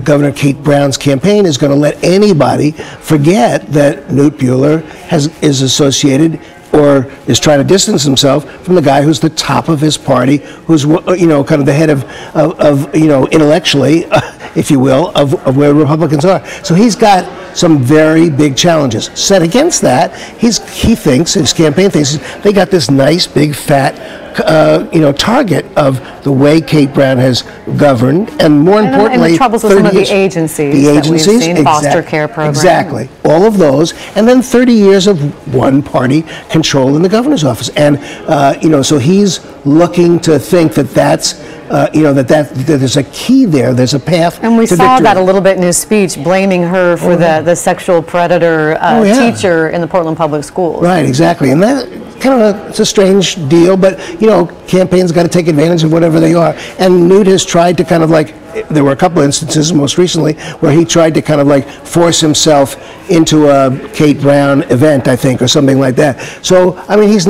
Governor Kate Brown's campaign is going to let anybody forget that Newt Buehler is associated or is trying to distance himself from the guy who's the top of his party, who's, you know, kind of the head of you know, intellectually, if you will, of where Republicans are. So he's got some very big challenges. Set against that, he thinks, his campaign thinks, they got this nice, big, fat, target of the way Kate Brown has governed, and more importantly, and the troubles with some of the agencies that we've seen, foster care programs. Exactly, all of those, and then 30 years of one-party control in the governor's office, and so he's looking to think that that there's a key there, there's a path. And we to saw victory. that a little bit in his speech, blaming her for the sexual predator teacher in the Portland Public Schools. Right, exactly, and that it's a strange deal, but campaigns got to take advantage of whatever they are. And Newt has tried to there were a couple of instances most recently where he tried to force himself into a Kate Brown event, I think, or something like that. So I mean, he's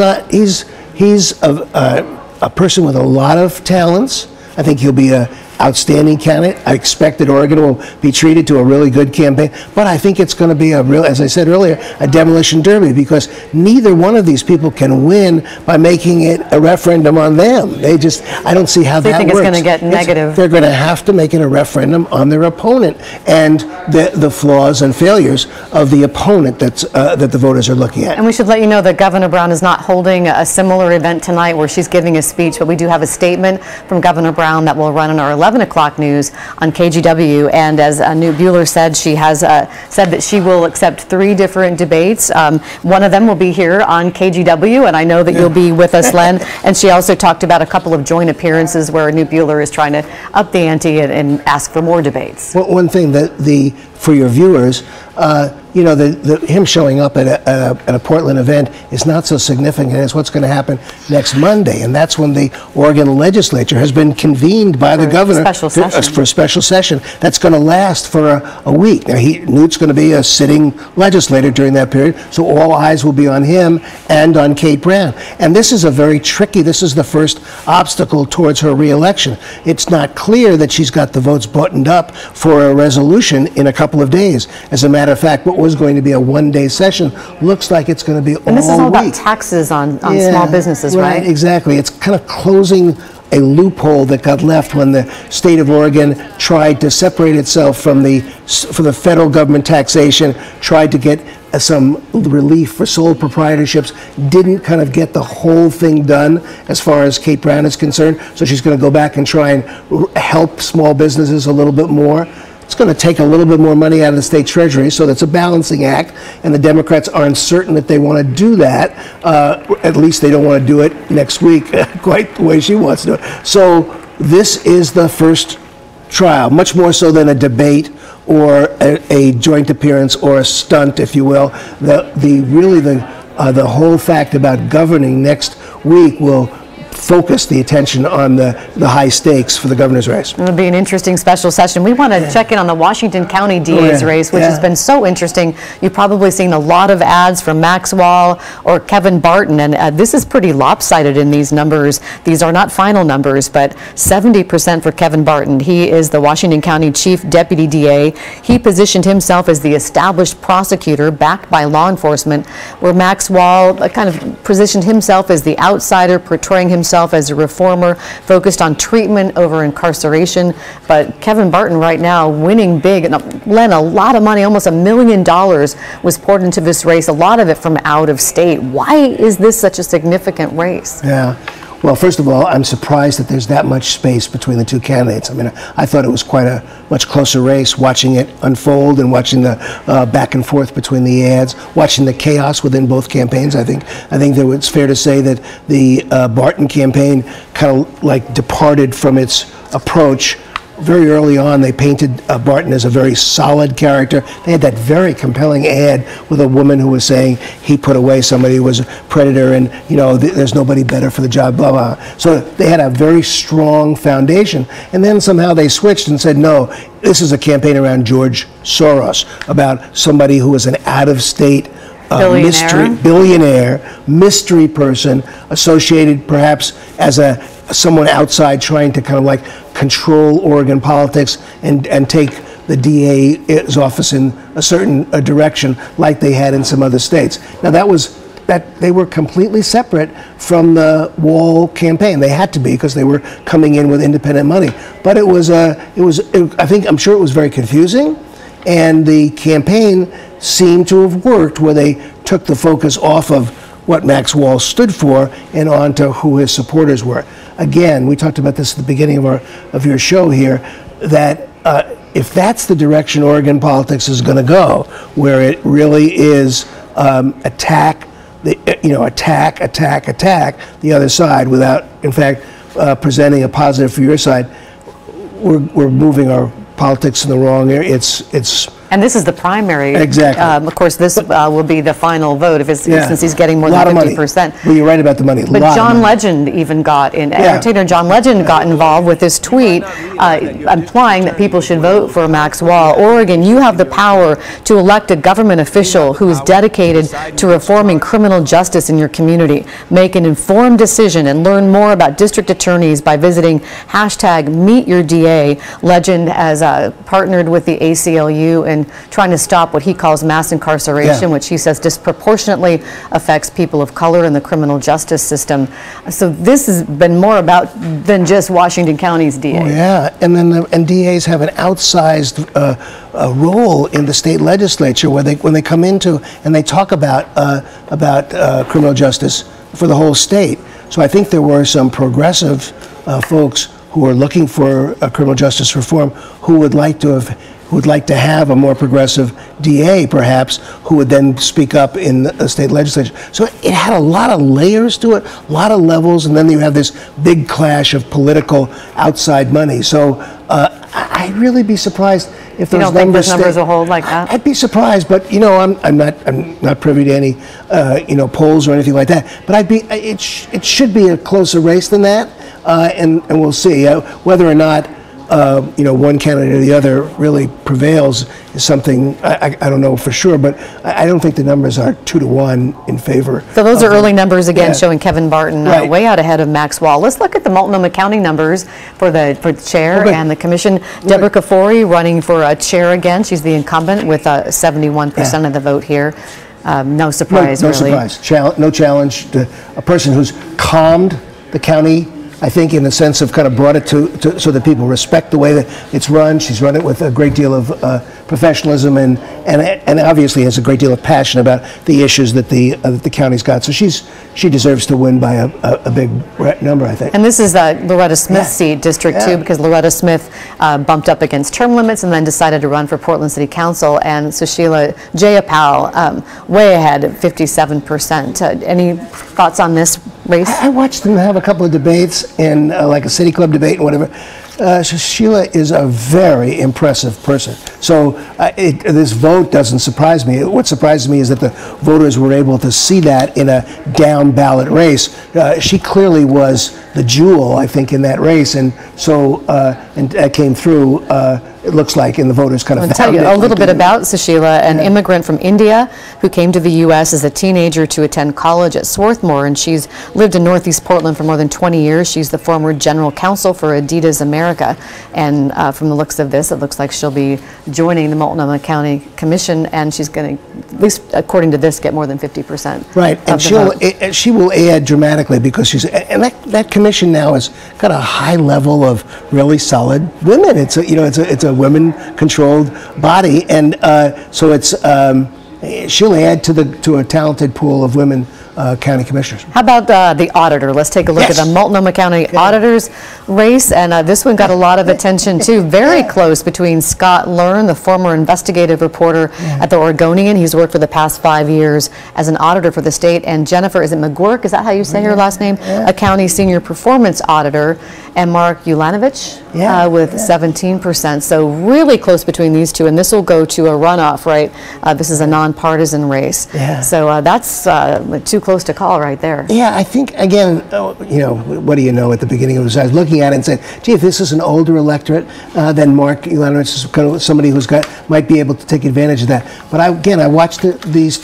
a person with a lot of talents. I think he'll be an outstanding candidate. I expect that Oregon will be treated to a really good campaign, but I think it's going to be as I said earlier, a demolition derby, because neither one of these people can win by making it a referendum on them. I don't see how that works. They think it's going to get negative. They're going to have to make it a referendum on their opponent and the flaws and failures of the opponent that the voters are looking at. And we should let you know that Governor Brown is not holding a similar event tonight where she's giving a speech, but we do have a statement from Governor Brown that will run on our 11 o'clock news on KGW. And as Newt Buehler said, she has said that she will accept 3 different debates. One of them will be here on KGW, and I know that you'll be with us, Len. And she also talked about a couple of joint appearances where Newt Buehler is trying to up the ante and ask for more debates. Well, one thing for your viewers, him showing up at a Portland event is not so significant as what's going to happen next Monday, and that's when the Oregon legislature has been convened by the governor for a special session that's going to last for a week. Now, Newt's going to be a sitting legislator during that period, so all eyes will be on him and on Kate Brown. And this is this is the first obstacle towards her reelection. It's not clear that she's got the votes buttoned up for a resolution in a couple of days. As a matter of fact, what was going to be a one-day session looks like it's going to be all week. And this is all about taxes on small businesses, right? Exactly. It's kind of closing a loophole that got left when the state of Oregon tried to separate itself from the federal government taxation, tried to get some relief for sole proprietorships, didn't get the whole thing done as far as Kate Brown is concerned. So she's going to go back and try and help small businesses a little bit more. It's going to take a little bit more money out of the state treasury, so that's a balancing act, and the Democrats aren't certain that they want to do that. At least they don't want to do it next week quite the way she wants to do it. So this is the first trial, much more so than a debate or a joint appearance or a stunt, if you will. The whole fact about governing next week will focus the attention on the high stakes for the governor's race. It'll be an interesting special session. We want to check in on the Washington County DA's race, which has been so interesting. You've probably seen a lot of ads from Max Wall or Kevin Barton, and this is pretty lopsided in these numbers. These are not final numbers, but 70% for Kevin Barton. He is the Washington County Chief Deputy DA. He positioned himself as the established prosecutor backed by law enforcement, where Max Wall kind of positioned himself as the outsider, portraying himself as a reformer focused on treatment over incarceration. But Kevin Barton right now winning big, and Len, a lot of money, almost $1 million was poured into this race, a lot of it from out of state. Why is this such a significant race? Yeah. Well, first of all, I'm surprised that there's that much space between the two candidates. I mean, I thought it was quite a much closer race, watching it unfold and watching the back and forth between the ads, watching the chaos within both campaigns. I think that it's fair to say that the Barton campaign kind of departed from its approach. Very early on, they painted Barton as a very solid character. They had that very compelling ad with a woman who was saying he put away somebody who was a predator, and there's nobody better for the job, blah, blah. So they had a very strong foundation. And then somehow they switched and said, no, this is a campaign around George Soros, about somebody who was an out-of-state billionaire, mystery person, associated perhaps as someone outside trying to kind of control Oregon politics and take the DA's office in a certain direction like they had in some other states. Now that was that they were completely separate from the Wall campaign. They had to be, because they were coming in with independent money. But I'm sure it was very confusing, and the campaign seemed to have worked, where they took the focus off of what Max Wall stood for and on to who his supporters were. Again, we talked about this at the beginning of your show here, that if that's the direction Oregon politics is going to go, where it really is attack the other side without, in fact, presenting a positive for your side, we're moving our politics in the wrong area. And this is the primary. Exactly. Of course, this will be the final vote since he's getting more than 50%. Well, you're right about the money. But John Legend even entertainer John Legend got involved with this tweet implying that people should vote for Max Wall. Oregon, you have the power to elect a government official who is dedicated to reforming criminal justice in your community. Make an informed decision and learn more about district attorneys by visiting #MeetYourDA. Legend has partnered with the ACLU and trying to stop what he calls mass incarceration, which he says disproportionately affects people of color in the criminal justice system. So this has been more about than just Washington County's DA. Oh, yeah, and then and DAs have an outsized role in the state legislature, where when they come into and they talk about criminal justice for the whole state. So I think there were some progressive folks who are looking for criminal justice reform who would like to have a more progressive DA, perhaps, who would then speak up in the state legislature. So it had a lot of layers to it, a lot of levels, and then you have this big clash of political outside money. So I'd really be surprised if those numbers will hold like that. I'd be surprised, but I'm not privy to any polls or anything like that. But it should be a closer race than that, and we'll see whether or not one candidate or the other really prevails is something I don't know for sure, but I don't think the numbers are 2-1 in favor. So those are early numbers again, showing Kevin Barton way out ahead of Max Wall. Let's look at the Multnomah County numbers for the chair and the commission. Deborah Kafori running for chair again. She's the incumbent with 71% of the vote here. No surprise, no really. Surprise. No challenge. A person who's calmed the county, I think, in the sense of kind of brought it to so that people respect the way that it's run. She's run it with a great deal of professionalism and obviously has a great deal of passion about the issues that the county's got. So she deserves to win by a big number, I think. And this is Loretta Smith's seat, District 2, because Loretta Smith bumped up against term limits and then decided to run for Portland City Council. And Sushila Jayapal way ahead at 57%. Any thoughts on this race? I watched them have a couple of debates in like a city club debate and whatever. Sheila is a very impressive person. So this vote doesn't surprise me. What surprises me is that the voters were able to see that in a down ballot race. She clearly was the jewel, I think, in that race, and so and came through. It looks like, in the voters kind of. I'll tell you a little bit about Sushila, an immigrant from India who came to the U.S. as a teenager to attend college at Swarthmore, and she's lived in Northeast Portland for more than 20 years. She's the former general counsel for Adidas America, and from the looks of this, it looks like she'll be joining the Multnomah County Commission, and she's going to, at least according to this, get more than 50%. Right, and she will add dramatically, because that commission now has got a high level of really solid women. It's a women-controlled body, and so she'll add to a talented pool of women county commissioners. How about the auditor? Let's take a look at the Multnomah County auditor's race, and this one got a lot of attention too. Very close between Scott Learn, the former investigative reporter at the Oregonian. He's worked for the past 5 years as an auditor for the state, and Jennifer, is it McGurk? Is that how you say her last name? A county senior performance auditor, and Mark Ulanovich with 17%. So really close between these two, and this will go to a runoff, right? This is a nonpartisan race. So that's too close to call right there. Yeah, I think, again, what do you know at the beginning of this? I was looking at it and said, gee, if this is an older electorate, then Mark Ulanovich is kind of somebody who's might be able to take advantage of that. But I watched these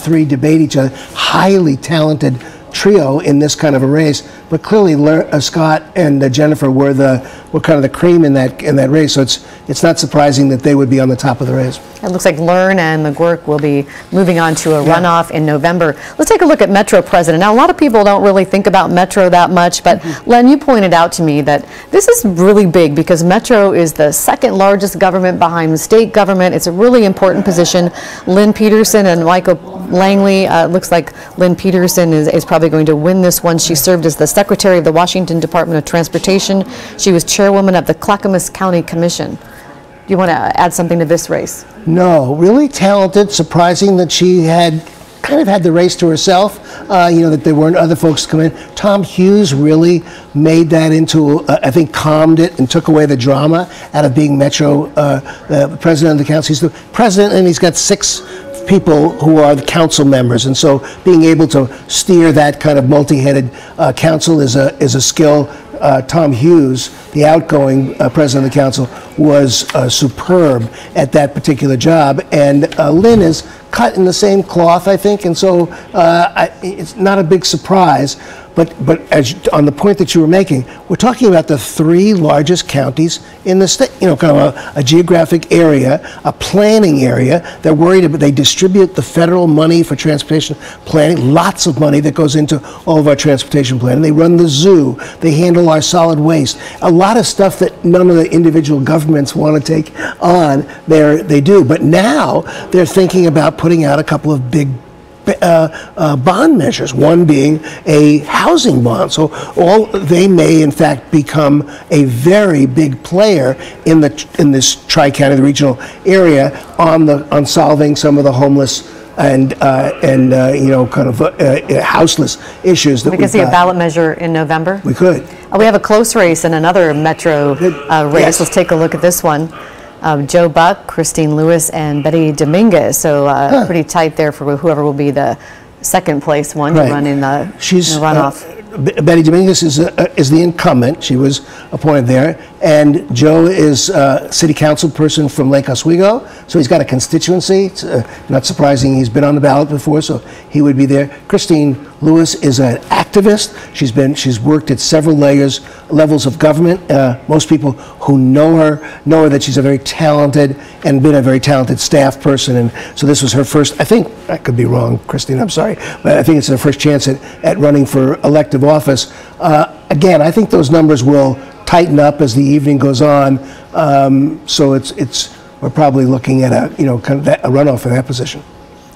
three debate each other. Highly talented trio in this kind of a race. But clearly, Scott and Jennifer were kind of the cream in that race. So it's not surprising that they would be on the top of the race. It looks like Learn and McGurk will be moving on to a runoff in November. Let's take a look at Metro President. Now, a lot of people don't really think about Metro that much, but Len, you pointed out to me that this is really big because Metro is the second largest government behind the state government. It's a really important position. Lynn Peterson and Michael Langley, looks like Lynn Peterson is probably going to win this one. She served as the Secretary of the Washington Department of Transportation. She was chairwoman of the Clackamas County Commission. Do you want to add something to this race? No, really talented, surprising that she had kind of had the race to herself, that there weren't other folks to come in. Tom Hughes really made that into, I think, calmed it and took away the drama out of being Metro, the president of the council. He's the president, and he's got 6 people who are the council members, and so being able to steer that kind of multi-headed council is a skill. Tom Hughes, the outgoing president of the council, was superb at that particular job, and Lynn is cut in the same cloth, I think, and so it's not a big surprise. But on the point that you were making, we're talking about the 3 largest counties in the state, kind of a geographic area, a planning area. They're worried about, they distribute the federal money for transportation planning, lots of money that goes into all of our transportation planning. They run the zoo, they handle our solid waste. A lot of stuff that none of the individual governments want to take on, they do. But now they're thinking about putting out a couple of big bond measures, one being a housing bond. So they may in fact become a very big player in this tri-county, the regional area, on solving some of the homeless and kind of houseless issues that we can see a ballot measure in November. We could. We have a close race in another Metro race. Yes. Let's take a look at this one. Joe Buck, Christine Lewis, and Betty Dominguez. So pretty tight there for whoever will be the second place one to run in the runoff. Betty Dominguez is the incumbent. She was appointed there. And Joe is a city council person from Lake Oswego. So he's got a constituency. It's not surprising. He's been on the ballot before, so he would be there. Christine Lewis is an activist. She's worked at several levels of government. Most people who know her that she's a very talented and been a very talented staff person. And so this was her first, I think, I could be wrong, Christine, I'm sorry, but I think it's her first chance at running for elective office. Again, I think those numbers will tighten up as the evening goes on. So we're probably looking at a runoff in that position.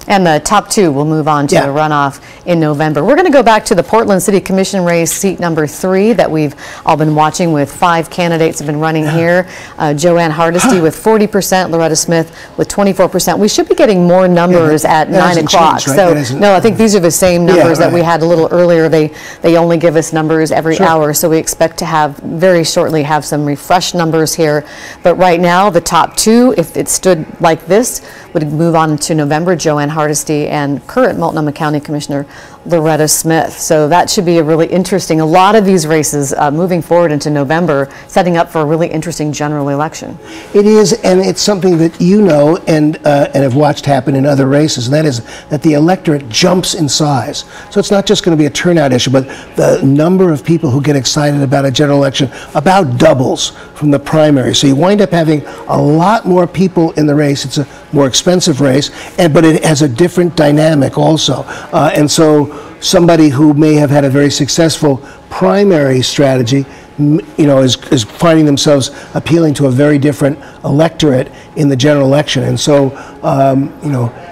And the top 2 will move on to the runoff in November. We're going to go back to the Portland City Commission race, seat number 3, that we've all been watching with 5 candidates have been running here. Joanne Hardesty with 40%, Loretta Smith with 24%. We should be getting more numbers at 9 o'clock. Changed, right? So no, I think these are the same numbers that we had a little earlier. They only give us numbers every hour, so we expect to have very shortly have some refreshed numbers here. But right now, the top 2, if it stood like this, would move on to November. Joanne Hardesty and current Multnomah County Commissioner Loretta Smith. So that should be a really interesting, a lot of these races moving forward into November, setting up for a really interesting general election. It is, and it's something that you know and have watched happen in other races, and that is that the electorate jumps in size. So it's not just going to be a turnout issue, but the number of people who get excited about a general election about doubles from the primary. So you wind up having a lot more people in the race. It's a more expensive race, but it has a different dynamic also. And so somebody who may have had a very successful primary strategy, is finding themselves appealing to a very different electorate in the general election. And so,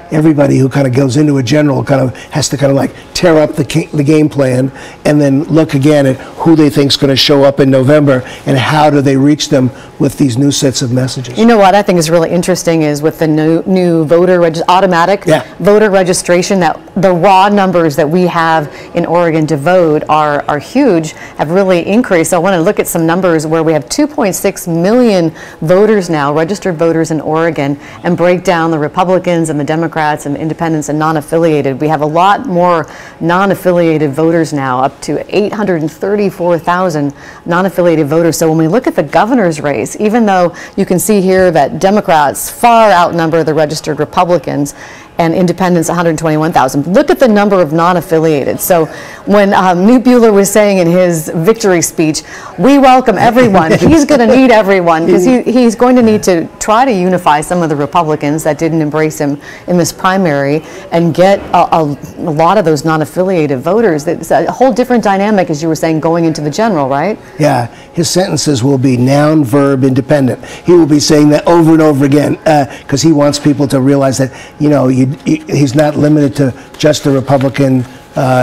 everybody who kind of goes into a general kind of has to kind of like tear up the game plan and then look again at who they think is going to show up in November and how do they reach them with these new sets of messages. You know what I think is really interesting is with the new voter automatic voter registration, that the raw numbers that we have in Oregon to vote are huge, have really increased. So I want to look at some numbers where we have 2.6 million voters now, registered voters in Oregon, and break down the Republicans and the Democrats and independents and non-affiliated. We have a lot more non-affiliated voters now, up to 834,000 non-affiliated voters. So when we look at the governor's race, even though you can see here that Democrats far outnumber the registered Republicans and independents 121,000, look at the number of non-affiliated. So when Newt Buehler was saying in his victory speech, we welcome everyone, he's going to need everyone, because he's going to need to try to unify some of the Republicans that didn't embrace him in this primary and get a lot of those non-affiliated voters. It's a whole different dynamic, as you were saying, going into the general, right? Yeah, his sentences will be noun, verb, independent. He will be saying that over and over again because he wants people to realize that, you know, he's not limited to just the Republican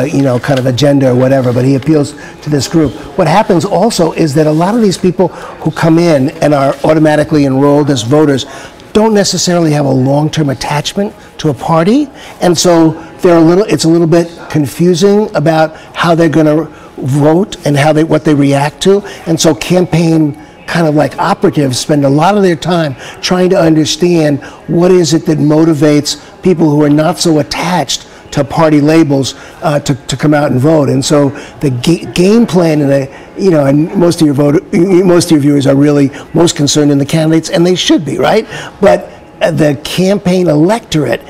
you know, kind of agenda or whatever, but he appeals to this group. What happens also is that a lot of these people who come in and are automatically enrolled as voters don't necessarily have a long-term attachment to a party, and so it's a little bit confusing about how they're going to vote and what they react to, and so campaign kind of like operatives spend a lot of their time trying to understand what is it that motivates people who are not so attached to party labels to come out and vote. And so the game plan, and most of your viewers are really most concerned in the candidates, and they should be, right? But the campaign electorate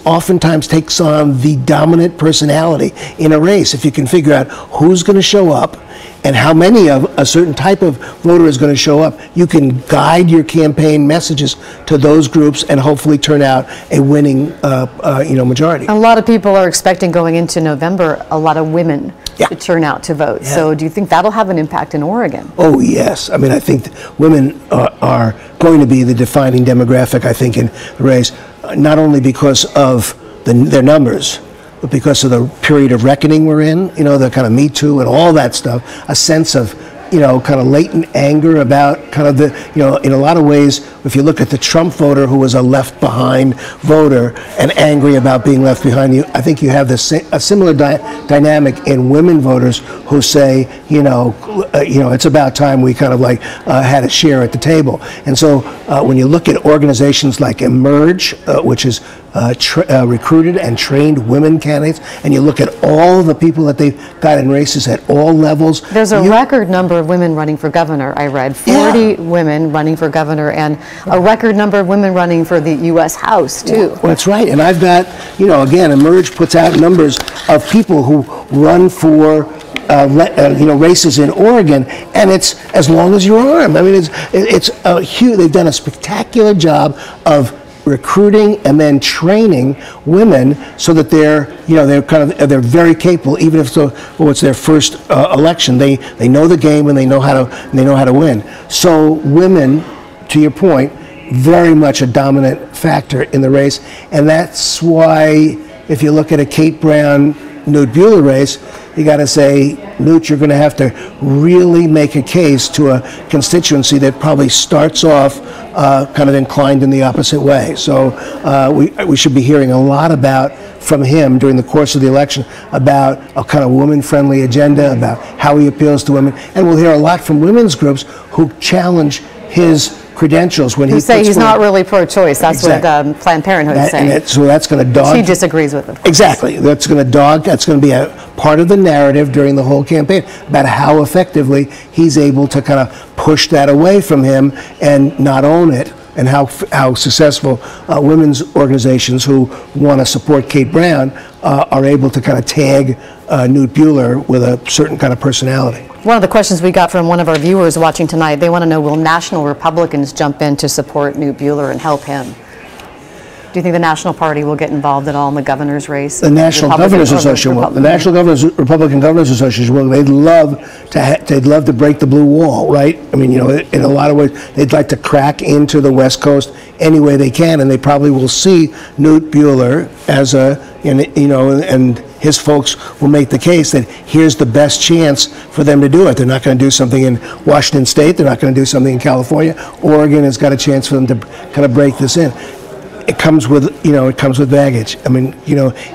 oftentimes takes on the dominant personality in a race. If you can figure out who's going to show up and how many of a certain type of voter is going to show up, you can guide your campaign messages to those groups and hopefully turn out a winning majority. A lot of people are expecting going into November a lot of women to turn out to vote. Yeah. So do you think that'll have an impact in Oregon? Oh, yes. I mean, I think women are going to be the defining demographic, I think, in the race, not only because of their numbers, but because of the period of reckoning we're in, the kind of Me Too and all that stuff, a sense of, kind of latent anger about kind of in a lot of ways, if you look at the Trump voter who was a left behind voter and angry about being left behind, I think you have a similar dynamic in women voters who say, it's about time we kind of like had a share at the table. And so when you look at organizations like Emerge, which is recruited and trained women candidates, and you look at all the people that they've got in races at all levels. There's a record number of women running for governor, I read. 40 women running for governor, and a record number of women running for the U.S. House, too. Well, that's right. And I've got, again, Emerge puts out numbers of people who run for races in Oregon, and it's as long as your arm. I mean, it's a huge. They've done a spectacular job of recruiting and then training women so that they're very capable, even if it's their first election. They know the game and they know how to win. So women, to your point, very much a dominant factor in the race, and that's why if you look at a Kate Brown Newt Buehler race, you got to say, Newt, you're going to have to really make a case to a constituency that probably starts off kind of inclined in the opposite way. So we should be hearing a lot from him during the course of the election about a kind of woman-friendly agenda, about how he appeals to women, and we'll hear a lot from women's groups who challenge his credentials when he say he's not really pro-choice. That's exactly what Planned Parenthood is saying. So that's going to dog. She disagrees with him. Exactly. That's going to be a part of the narrative during the whole campaign about how effectively he's able to kind of push that away from him and not own it, and how successful women's organizations who want to support Kate Brown are able to kind of tag Newt Buehler with a certain kind of personality. One of the questions we got from one of our viewers watching tonight, they want to know, will national Republicans jump in to support Newt Buehler and help him? Do you think the National Party will get involved at all in the governor's race? The National Governors Association will. The National Republican Governors Association will. They'd love to break the blue wall, right? I mean, in a lot of ways, they'd like to crack into the West Coast any way they can, and they probably will see Newt Buehler as and his folks will make the case that here's the best chance for them to do it. They're not going to do something in Washington State. They're not going to do something in California. Oregon has got a chance for them to kind of break this in. It comes with baggage. I mean,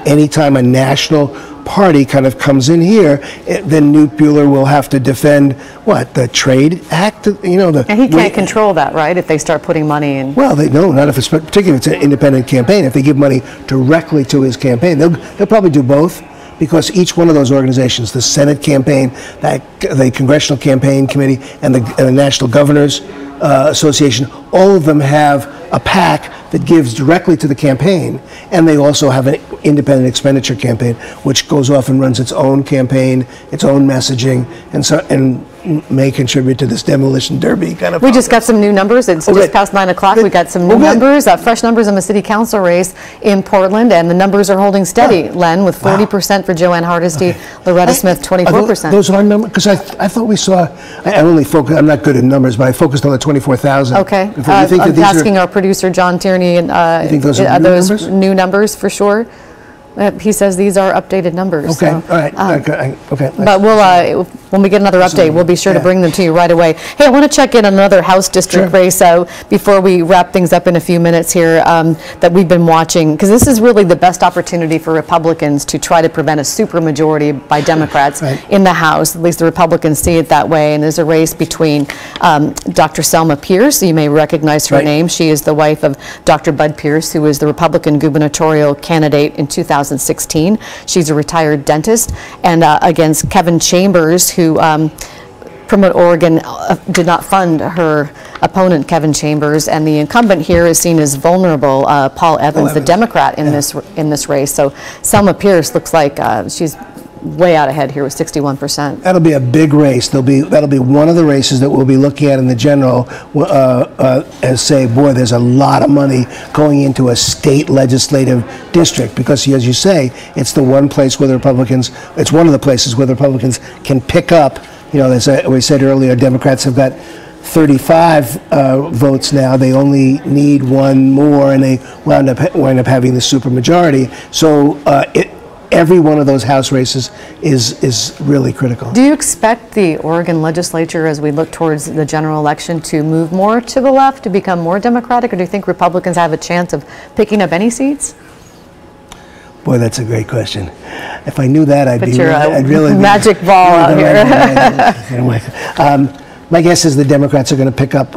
anytime a national party kind of comes in here, then Newt Buehler will have to defend the Trade Act. And he can't control that, right? If they start putting money in. Well, not if it's particularly if it's an independent campaign. If they give money directly to his campaign, they'll probably do both. Because each one of those organizations, the Senate campaign, the Congressional Campaign Committee, and the National Governors Association, all of them have a PAC that gives directly to the campaign, and they also have independent expenditure campaign, which goes off and runs its own campaign, its own messaging, and may contribute to this demolition derby kind of. We just got some new numbers. It's just past 9 o'clock. We got some new numbers, fresh numbers in the city council race in Portland, and the numbers are holding steady. Len, with 40% for Joanne Hardesty, Loretta Smith 24%. Those are numbers, because I thought we saw. I only focus. I'm not good at numbers, but I focused on the 24,000. Okay. I'm asking our producer John Tierney, and you think those are those new numbers for sure. He says these are updated numbers. Okay, so, all right. Okay. But we'll, when we get another update, we'll be sure to bring them to you right away. Hey, I want to check in on another House district race before we wrap things up in a few minutes here that we've been watching, because this is really the best opportunity for Republicans to try to prevent a supermajority by Democrats in the House. At least the Republicans see it that way. And there's a race between Dr. Selma Pierce. You may recognize her name. She is the wife of Dr. Bud Pierce, who was the Republican gubernatorial candidate in 2016. She's a retired dentist, and against Kevin Chambers, who Promote Oregon did not fund her opponent, Kevin Chambers, and the incumbent here is seen as vulnerable, Paul Evans, the Democrat in this race. So Selma Pierce looks like she's way out ahead here with 61%. That'll be a big race. That'll be one of the races that we'll be looking at in the general as say, boy, there's a lot of money going into a state legislative district, because as you say, it's the one place where the Republicans, it's one of the places where the Republicans can pick up, as we said earlier, Democrats have got 35 votes now. They only need one more, and they wind up having the supermajority. So every one of those House races is really critical. Do you expect the Oregon legislature, as we look towards the general election, to move more to the left, to become more Democratic, or do you think Republicans have a chance of picking up any seats? Boy, that's a great question. If I knew that, I'd really magic ball out here. My guess is the Democrats are going to pick up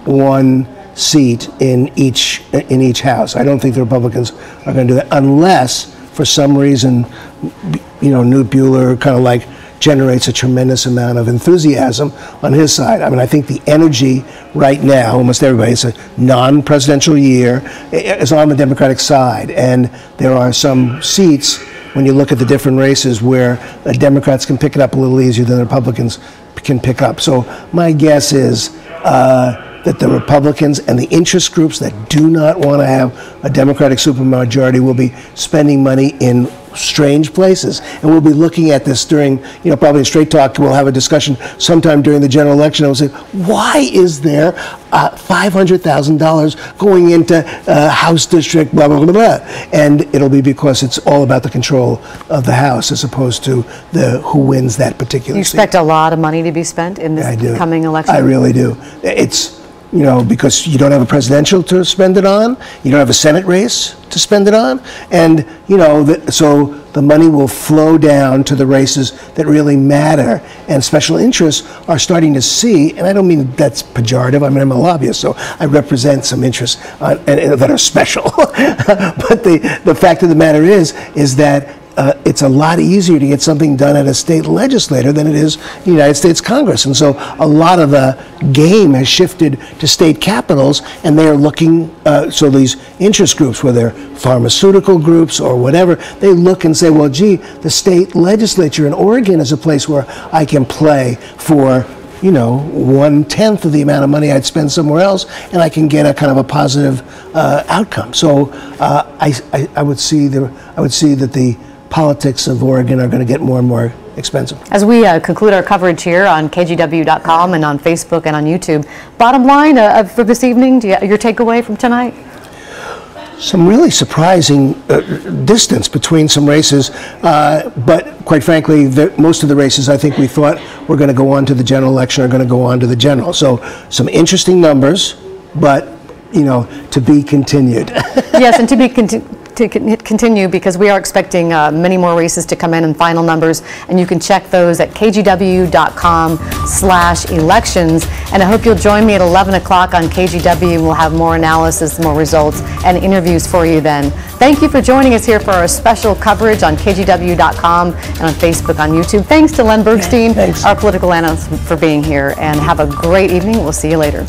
one seat in each House. I don't think the Republicans are going to do that unless, for some reason, Newt Buehler kind of like generates a tremendous amount of enthusiasm on his side. I mean, I think the energy right now, almost everybody, it's a non-presidential year, is on the Democratic side. And there are some seats, when you look at the different races, where the Democrats can pick it up a little easier than the Republicans can pick up. So my guess is that the Republicans and the interest groups that do not want to have a Democratic supermajority will be spending money in strange places. And we'll be looking at this during, probably in Straight Talk, we'll have a discussion sometime during the general election. And we'll say, why is there $500,000 going into House district, blah, blah, blah, blah. And it'll be because it's all about the control of the House as opposed to who wins that particular seat. You expect a lot of money to be spent in this coming election? I really do. It's, because you don't have a presidential to spend it on, you don't have a Senate race to spend it on, and, so the money will flow down to the races that really matter, and special interests are starting to see, and I don't mean that's pejorative, I mean, I'm a lobbyist, so I represent some interests that are special, but the fact of the matter is that it's a lot easier to get something done at a state legislature than it is the United States Congress. And so a lot of the game has shifted to state capitals, and they are looking, so these interest groups, whether pharmaceutical groups or whatever, they look and say, well, gee, the state legislature in Oregon is a place where I can play for 1/10 of the amount of money I'd spend somewhere else, and I can get a kind of a positive outcome. So I would see that the politics of Oregon are going to get more and more expensive. As we conclude our coverage here on KGW.com and on Facebook and on YouTube, bottom line for this evening, your takeaway from tonight? Some really surprising distance between some races, but quite frankly, most of the races I think we thought were going to go on to the general election are going to go on to the general. So some interesting numbers, but to be continued. Yes, and to continue, because we are expecting many more races to come in and final numbers, and you can check those at kgw.com/elections. And I hope you'll join me at 11 o'clock on KGW. We'll have more analysis, more results, and interviews for you then. Thank you for joining us here for our special coverage on KGW.com and on Facebook, on YouTube. Thanks to Len Bergstein, our political analyst, for being here, and have a great evening. We'll see you later.